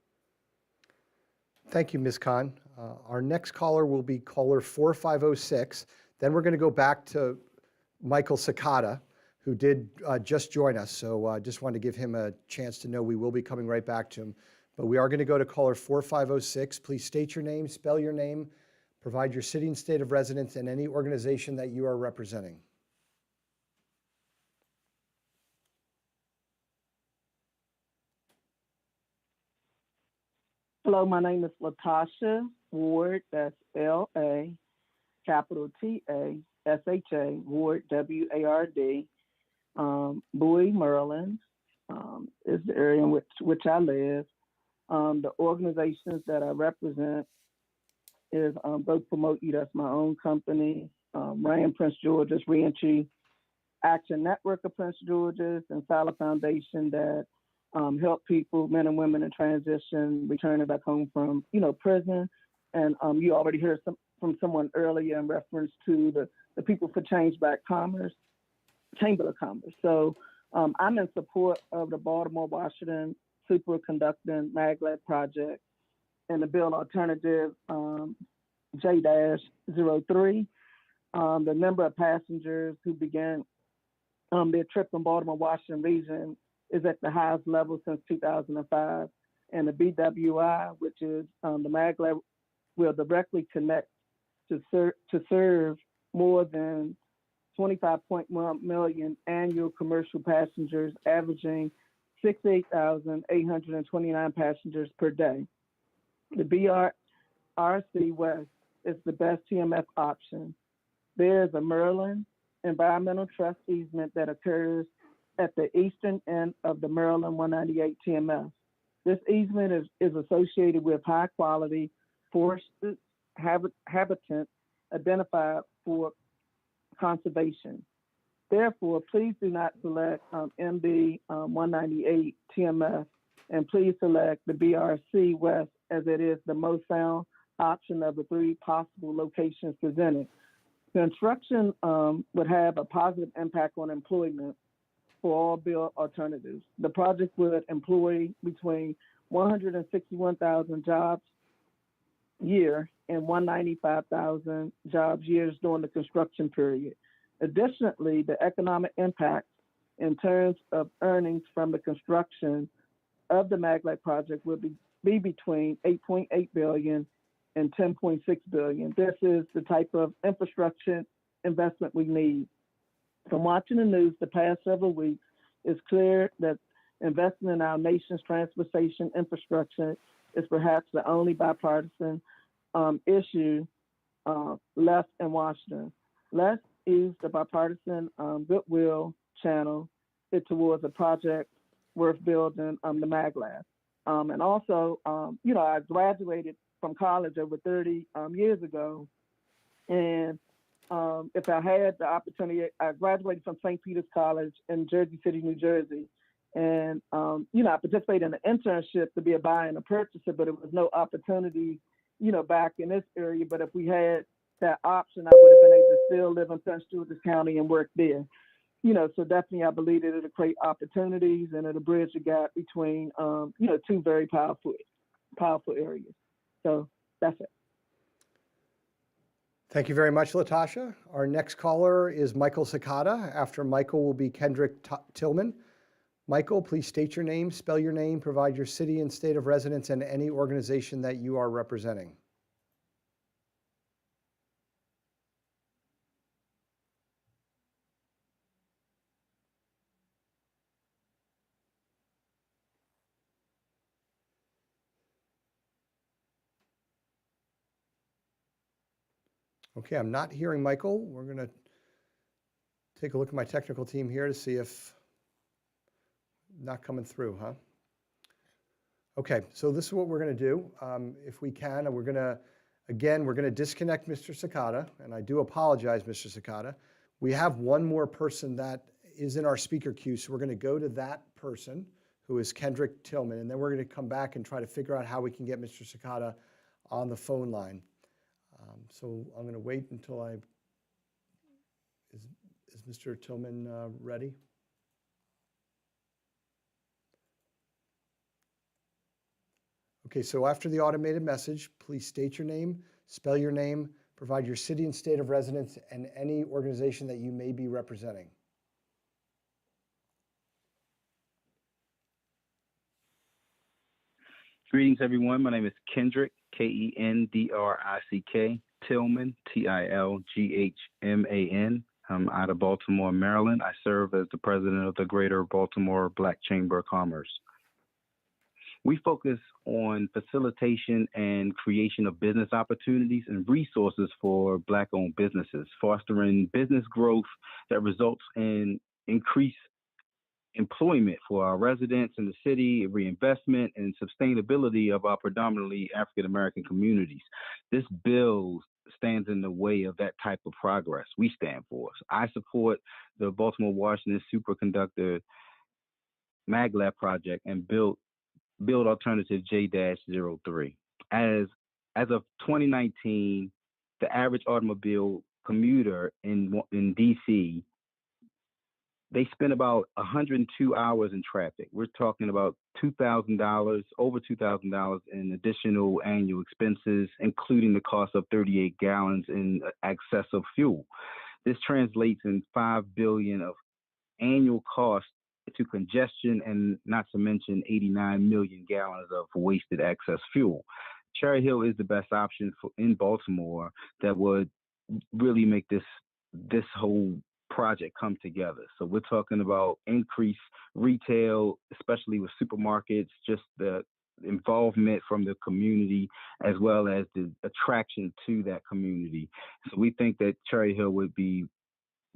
Thank you, Ms. Khan. Our next caller will be caller 4506. Then we're going to go back to Michael Sakata, who did just join us. So I just wanted to give him a chance to know we will be coming right back to him. But we are going to go to caller 4506. Please state your name, spell your name, provide your city and state of residence, and any organization that you are representing. Hello, my name is Latasha Ward. That's L-A, capital T-A-S-H-A, Ward, W-A-R-D. Bowie, Maryland is the area in which I live. The organizations that I represent is both Promote You, that's my own company, RAM Prince George's Reentry Action Network of Prince George's, and Fowler Foundation that help people, men and women in transition, returning back home from, prison. And you already heard from someone earlier in reference to the People for Change Back Commerce, Chamber of Commerce. So I'm in support of the Baltimore-Washington Superconducting Maglev project and the bill alternative J-03. The number of passengers who began their trip from Baltimore-Washington region is at the highest level since 2005. And the BWI, which is the Maglev, will directly connect to serve more than 25.1 million annual commercial passengers, averaging 68,829 passengers per day. The BRC West is the best TMF option. There is a Maryland Environmental Trust easement that occurs at the eastern end of the Maryland 198 TMF. This easement is associated with high quality forested habitat identified for conservation. Therefore, please do not select MB 198 TMF, and please select the BRC West as it is the most sound option of the three possible locations presented. Construction would have a positive impact on employment for all bill alternatives. The project would employ between 161,000 jobs year and 195,000 jobs years during the construction period. Additionally, the economic impact in terms of earnings from the construction of the Maglev project would be between $8.8 billion and $10.6 billion. This is the type of infrastructure investment we need. From watching the news the past several weeks, it's clear that investing in our nation's transportation infrastructure is perhaps the only bipartisan issue left in Washington. Let's use the bipartisan goodwill channel it towards a project worth building the Maglev. And also, I graduated from college over 30 years ago. And if I had the opportunity, I graduated from St. Peter's College in Jersey City, New Jersey. And, I participated in an internship to be a buyer and a purchaser, but it was no opportunity, back in this area. But if we had that option, I would have been able to still live in Prince George's County and work there. So definitely I believe that it'll create opportunities and it'll bridge the gap between, two very powerful areas. So that's it. Thank you very much, Latasha. Our next caller is Michael Sakata. After Michael will be Kendrick Tillman. Michael, please state your name, spell your name, provide your city and state of residence and any organization that you are representing. Okay, I'm not hearing Michael. We're going to take a look at my technical team here to see if not coming through, huh? Okay, so this is what we're going to do. If we can, and we're going to disconnect Mr. Sakata, and I do apologize, Mr. Sakata. We have one more person that is in our speaker queue, so we're going to go to that person, who is Kendrick Tillman, and then we're going to come back and try to figure out how we can get Mr. Sakata on the phone line. So I'm going to wait until is Mr. Tillman ready? Okay, so after the automated message, please state your name, spell your name, provide your city and state of residence, and any organization that you may be representing. Greetings, everyone. My name is Kendrick, Kendrick, Tillman, Tilghman. I'm out of Baltimore, Maryland. I serve as the president of the Greater Baltimore Black Chamber of Commerce. We focus on facilitation and creation of business opportunities and resources for Black-owned businesses, fostering business growth that results in increased employment for our residents in the city, reinvestment, and sustainability of our predominantly African-American communities. This bill stands in the way of that type of progress we stand for. So I support the Baltimore-Washington Superconductor Maglev project and build alternative J-03. As of 2019, the average automobile commuter in DC, they spend about 102 hours in traffic. We're talking about $2,000, over $2,000 in additional annual expenses, including the cost of 38 gallons in excess of fuel. This translates in $5 billion of annual cost to congestion, and not to mention 89 million gallons of wasted excess fuel. Cherry Hill is the best option in Baltimore that would really make this whole project come together. So we're talking about increased retail, especially with supermarkets, just the involvement from the community, as well as the attraction to that community. So we think that Cherry Hill would be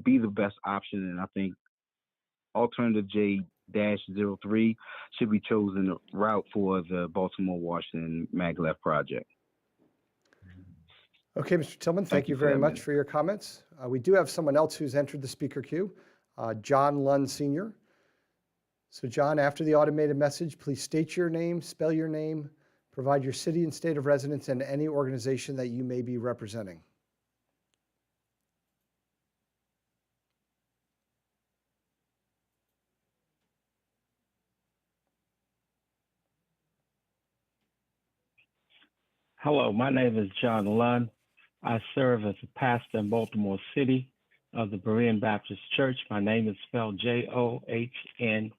the best option, and I think alternative J-03 should be chosen route for the Baltimore-Washington Maglev project. Okay, Mr. Tillman, thank you very much for your comments. We do have someone else who's entered the speaker queue, John Lund Sr. So John, after the automated message, please state your name, spell your name, provide your city and state of residence, and any organization that you may be representing. Hello, my name is John Lund. I serve as a pastor in Baltimore City of the Berean Baptist Church. My name is spelled Johnlunn.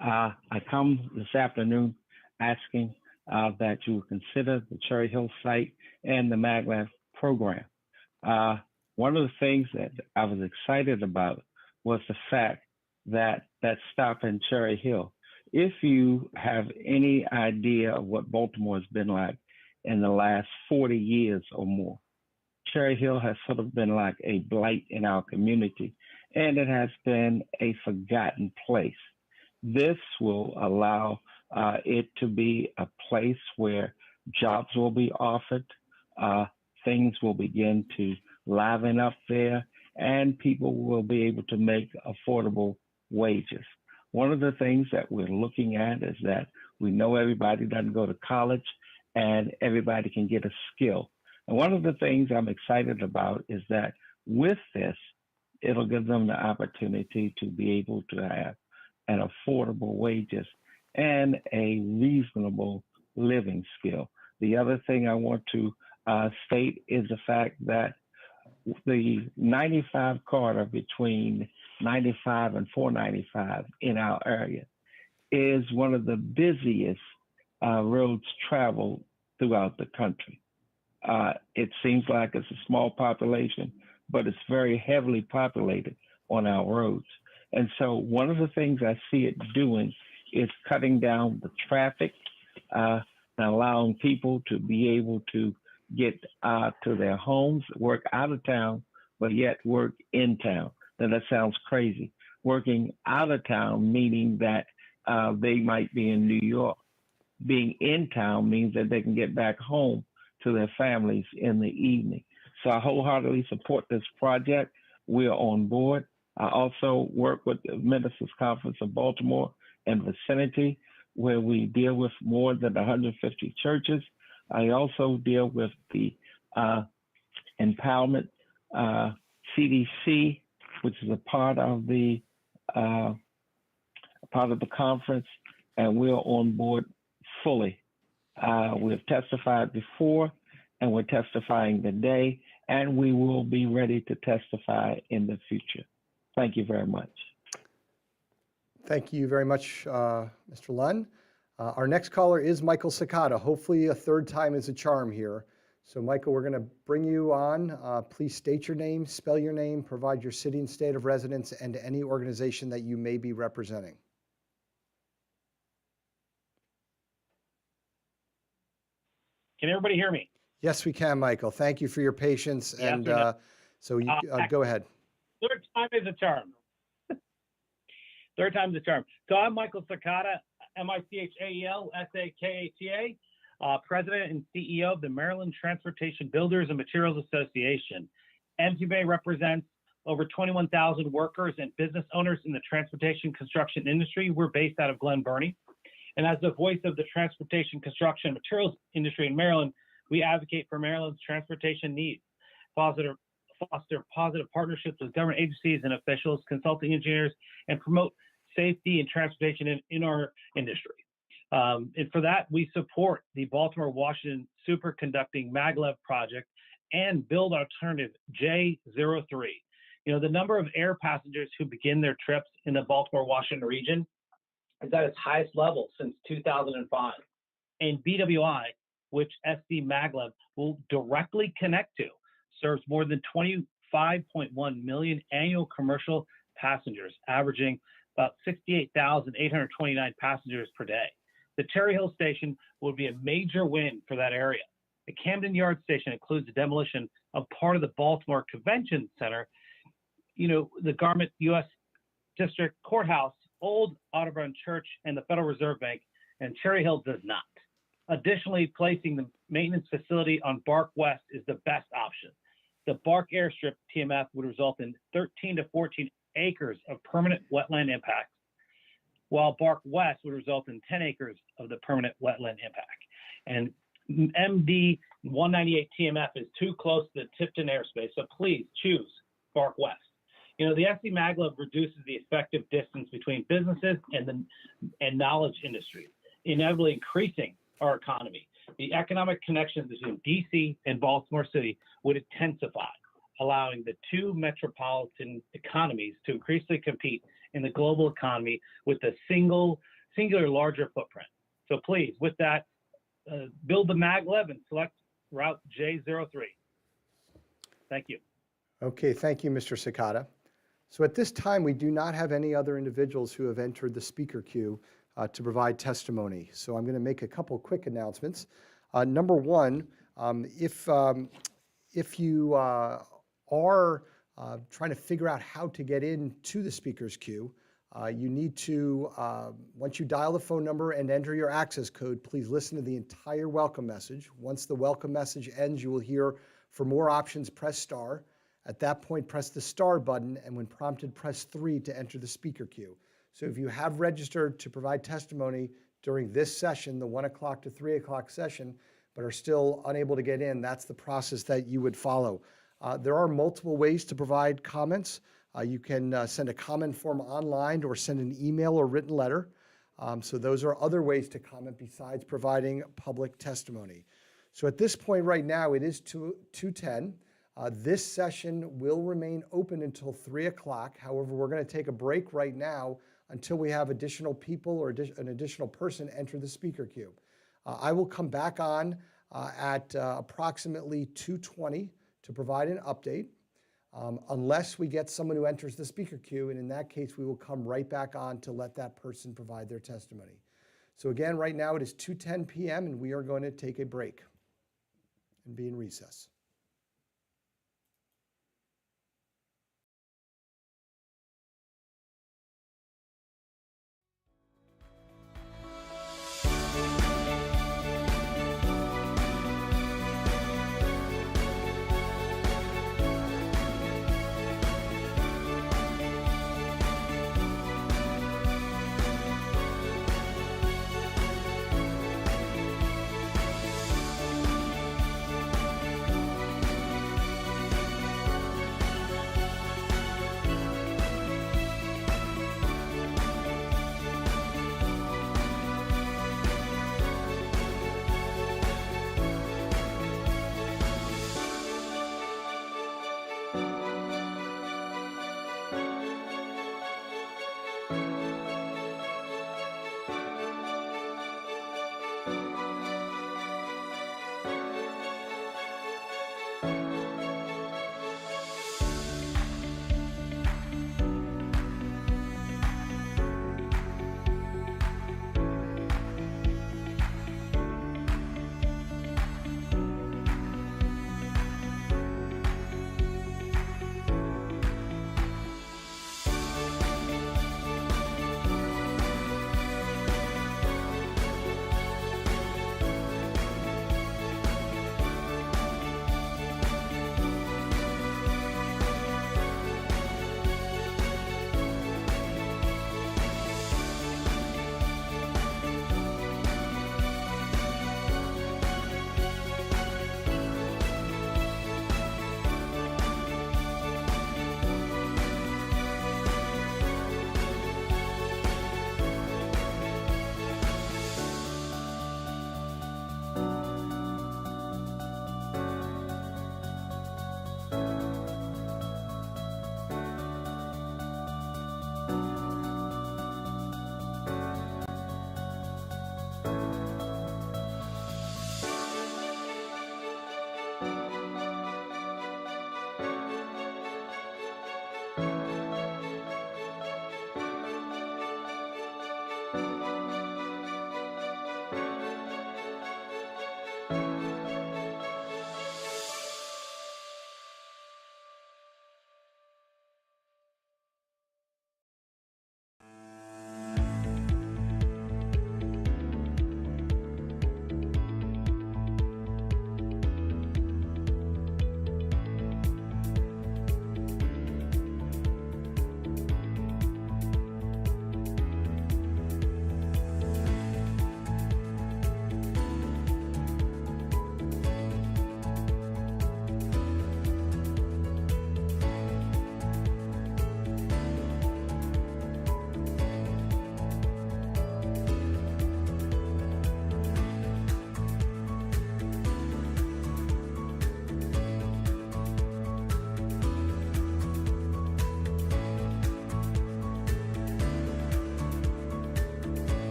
I come this afternoon asking that you consider the Cherry Hill site and the Maglev program. One of the things that I was excited about was the fact that stop in Cherry Hill. If you have any idea of what Baltimore has been like in the last 40 years or more, Cherry Hill has sort of been like a blight in our community, and it has been a forgotten place. This will allow it to be a place where jobs will be offered, things will begin to liven up there, and people will be able to make affordable wages. One of the things that we're looking at is that we know everybody doesn't go to college and everybody can get a skill. And one of the things I'm excited about is that with this, it'll give them the opportunity to be able to have an affordable wages and a reasonable living skill. The other thing I want to state is the fact that the 95 corridor between 95 and 495 in our area is one of the busiest roads traveled throughout the country. It seems like it's a small population, but it's very heavily populated on our roads. And so one of the things I see it doing is cutting down the traffic and allowing people to be able to get to their homes, work out of town, but yet work in town. Now that sounds crazy. Working out of town, meaning that they might be in New York. Being in town means that they can get back home to their families in the evening. So I wholeheartedly support this project. We're on board. I also work with the Ministers Conference of Baltimore and vicinity, where we deal with more than 150 churches. I also deal with the empowerment CDC, which is a part of the conference, and we're on board fully. We've testified before, and we're testifying today, and we will be ready to testify in the future. Thank you very much. Thank you very much, Mr. Lunn. Our next caller is Michael Sakata. Hopefully a third time is a charm here. So Michael, we're going to bring you on. Please state your name, spell your name, provide your city and state of residence, and any organization that you may be representing. Can everybody hear me? Yes, we can, Michael. Thank you for your patience. Yes, And we know. so you go ahead. Third time is a charm. Third time's a charm. So I'm Michael Sakata, MICHAEL-SAKATA, President and CEO of the Maryland Transportation Builders and Materials Association. MTBA represents over 21,000 workers and business owners in the transportation construction industry. We're based out of Glen Burnie. And as the voice of the transportation construction materials industry in Maryland, we advocate for Maryland's transportation needs, foster positive partnerships with government agencies and officials, consulting engineers, and promote safety and transportation in our industry. And for that, we support the Baltimore-Washington Superconducting Maglev project and Build Alternative J03. You know, the number of air passengers who begin their trips in the Baltimore-Washington region is at its highest level since 2005. And BWI, which SCMaglev will directly connect to, serves more than 25.1 million annual commercial passengers, averaging about 68,829 passengers per day. The Cherry Hill station will be a major win for that area. The Camden Yard station includes the demolition of part of the Baltimore Convention Center, you know, the Garment U.S. District Courthouse, Old Audubon Church, and the Federal Reserve Bank, and Cherry Hill does not. Additionally, placing the maintenance facility on Bark West is the best option. The Bark Airstrip TMF would result in 13 to 14 acres of permanent wetland impact, while Bark West would result in 10 acres of the permanent wetland impact. And MD 198 TMF is too close to the Tipton airspace, so please choose Bark West. You know, the SCMaglev reduces the effective distance between businesses and knowledge industries, inevitably increasing our economy. The economic connections between DC and Baltimore City would intensify, allowing the two metropolitan economies to increasingly compete in the global economy with a singular larger footprint. So please, with that, build the maglev and select Route J03. Thank you. Okay, thank you, Mr. Sakata. So at this time, we do not have any other individuals who have entered the speaker queue to provide testimony. So I'm going to make a couple quick announcements. Number one, if you are trying to figure out how to get into the speaker's queue, you need to, once you dial the phone number and enter your access code, please listen to the entire welcome message. Once the welcome message ends, you will hear, for more options, press star. At that point, press the star button, and when prompted, press 3 to enter the speaker queue. So if you have registered to provide testimony during this session, the 1 o'clock to 3 o'clock session, but are still unable to get in, that's the process that you would follow. There are multiple ways to provide comments. You can send a comment form online or send an email or written letter. So those are other ways to comment besides providing public testimony. So at this point right now, it is 2:10. This session will remain open until 3 o'clock. However, we're going to take a break right now until we have additional people or an additional person enter the speaker queue. I will come back on at approximately 2:20 to provide an update, unless we get someone who enters the speaker queue, and in that case, we will come right back on to let that person provide their testimony. So again, right now it is 2:10 p.m. and we are going to take a break and be in recess.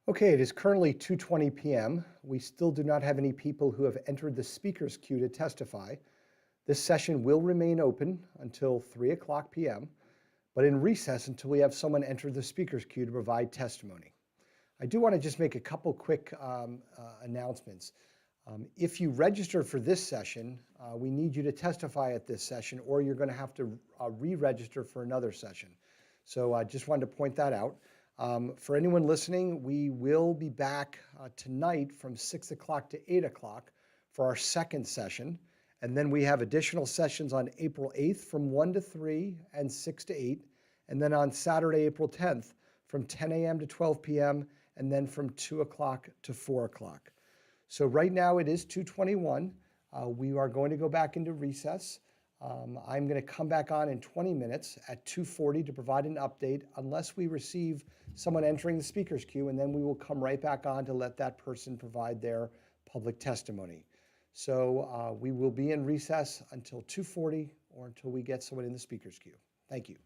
Okay, it is currently 2:20 p.m. We still do not have any people who have entered the speakers queue to testify. This session will remain open until 3 o'clock p.m., but in recess until we have someone enter the speakers queue to provide testimony. I do want to just make a couple quick announcements. If you register for this session, we need you to testify at this session, or you're going to have to re-register for another session. So I just wanted to point that out. For anyone listening, we will be back tonight from 6 o'clock to 8 o'clock for our second session. And then we have additional sessions on April 8th from 1 to 3 and 6 to 8. And then on Saturday, April 10th from 10 a.m. to 12 p.m. and then from 2 o'clock to 4 o'clock. So right now it is 2:21. We are going to go back into recess. I'm going to come back on in 20 minutes at 2:40 to provide an update unless we receive someone entering the speakers queue, and then we will come right back on to let that person provide their public testimony. So we will be in recess until 2:40 or until we get someone in the speakers queue. Thank you.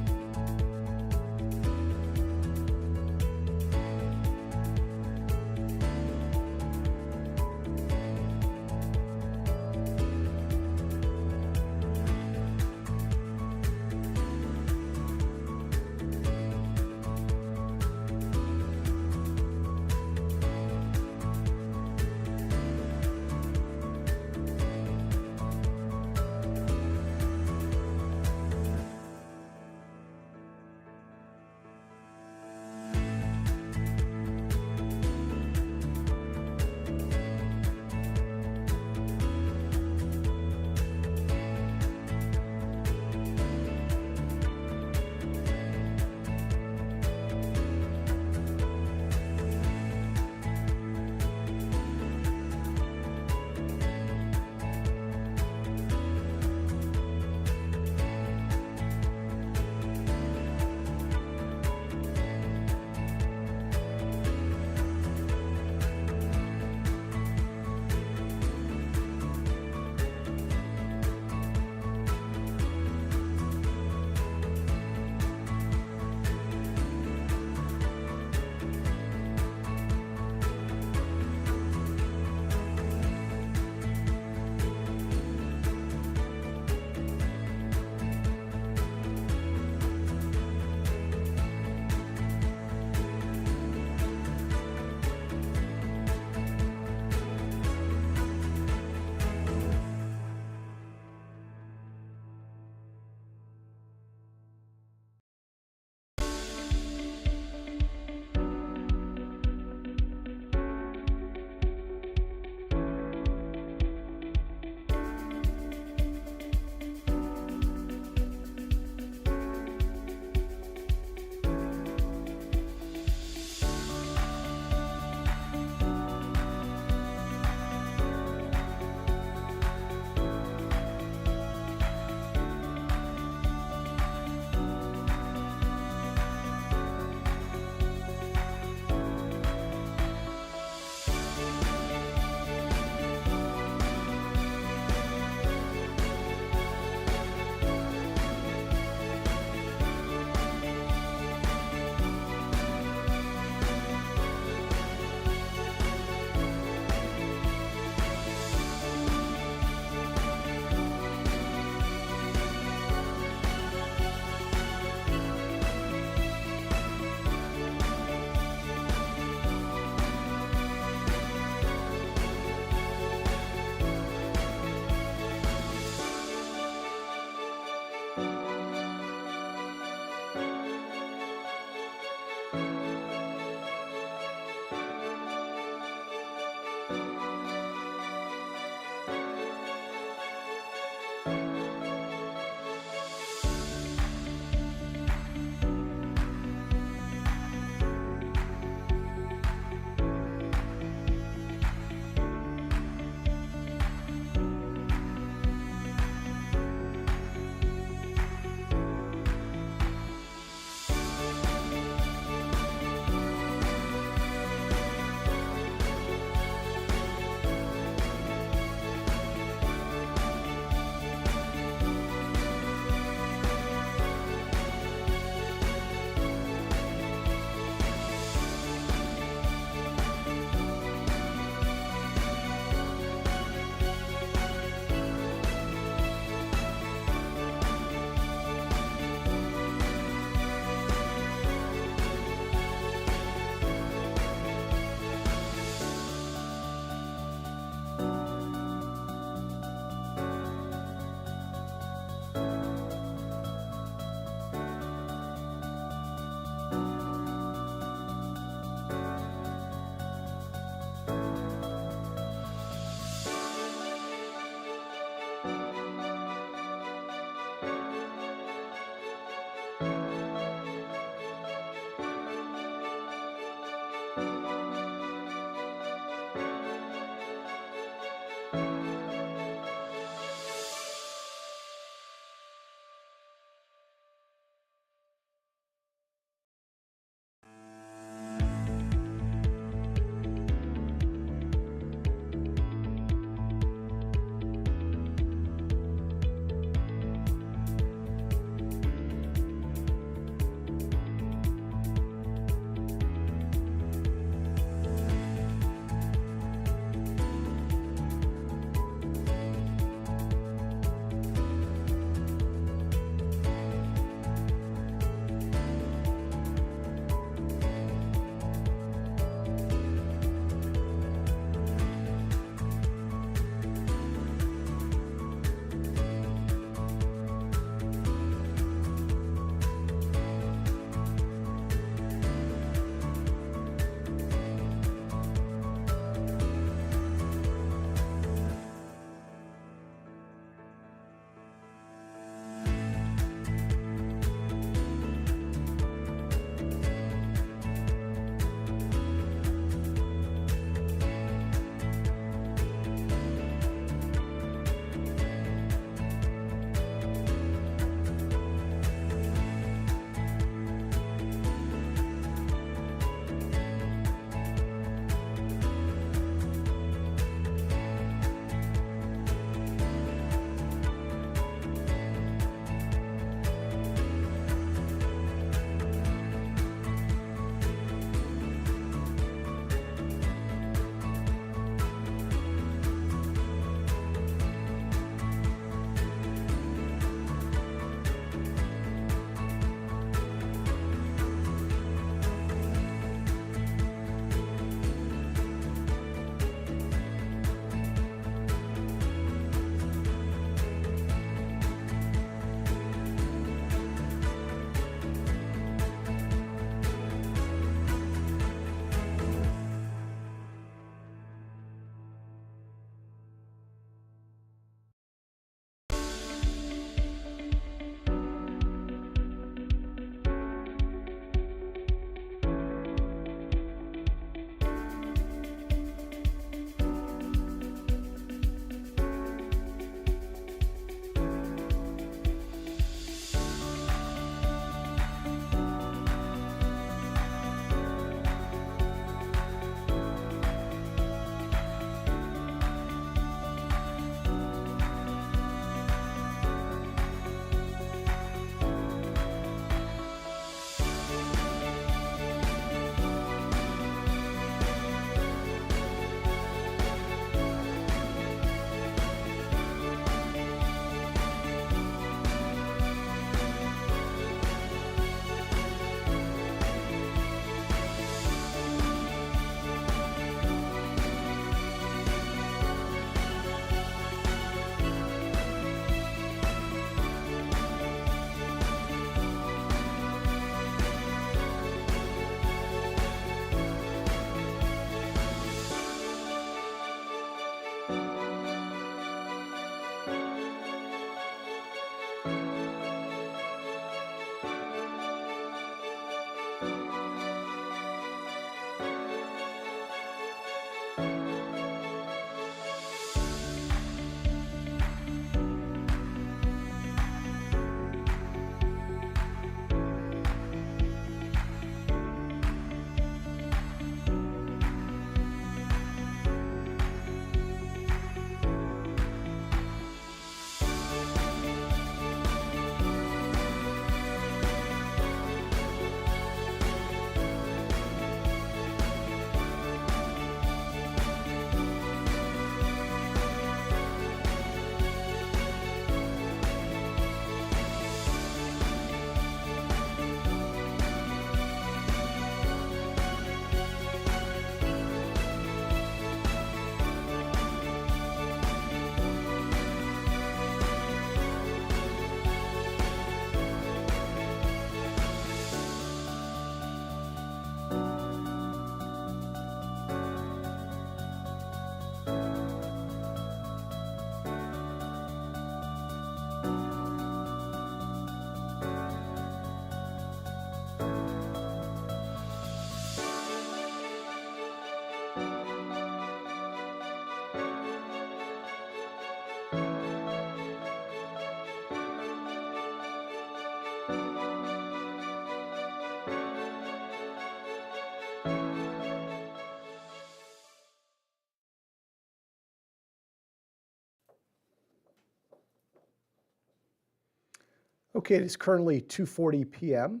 Okay, it is currently 2:40 p.m.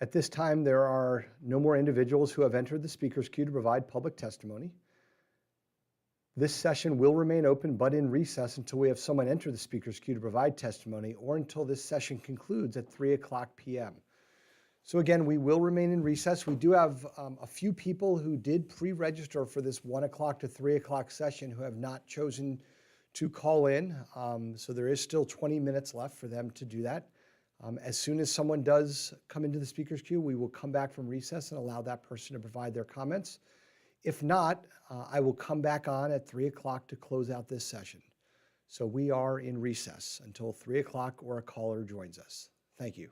At this time, there are no more individuals who have entered the speaker's queue to provide public testimony. This session will remain open but in recess until we have someone enter the speaker's queue to provide testimony or until this session concludes at 3:00 p.m. So again, we will remain in recess. We do have a few people who did pre-register for this 1:00 to 3:00 session who have not chosen to call in. So there is still 20 minutes left for them to do that. As soon as someone does come into the speaker's queue, we will come back from recess and allow that person to provide their comments. If not, I will come back on at 3:00 to close out this session. So we are in recess until 3:00 or a caller joins us. Thank you.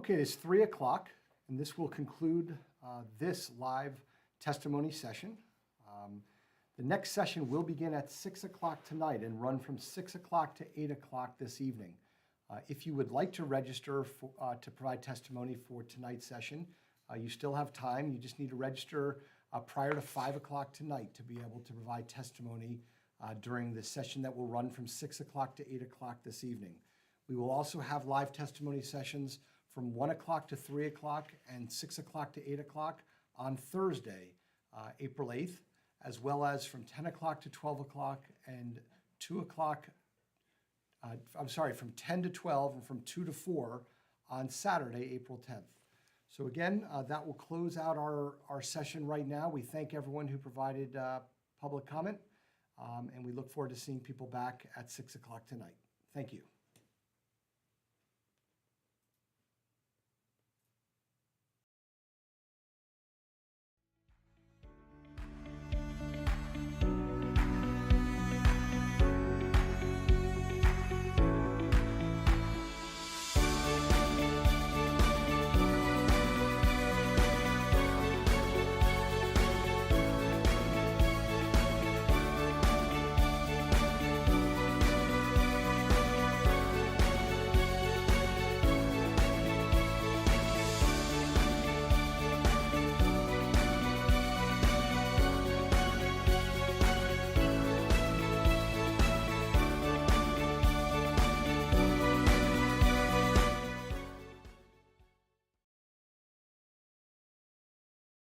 Okay, it's 3 o'clock, and this will conclude this live testimony session. The next session will begin at 6 o'clock tonight and run from 6 o'clock to 8 o'clock this evening. If you would like to register to provide testimony for tonight's session, you still have time. You just need to register prior to 5 o'clock tonight to be able to provide testimony during the session that will run from 6 o'clock to 8 o'clock this evening. We will also have live testimony sessions from 1 o'clock to 3 o'clock and 6 o'clock to 8 o'clock on Thursday, April 8th, as well as from 10 o'clock to 12 o'clock and 2 o'clock, from 10 to 12 and from 2 to 4 on Saturday, April 10th. So again, that will close out our session right now. We thank everyone who provided public comment, and we look forward to seeing people back at 6 o'clock tonight. Thank you.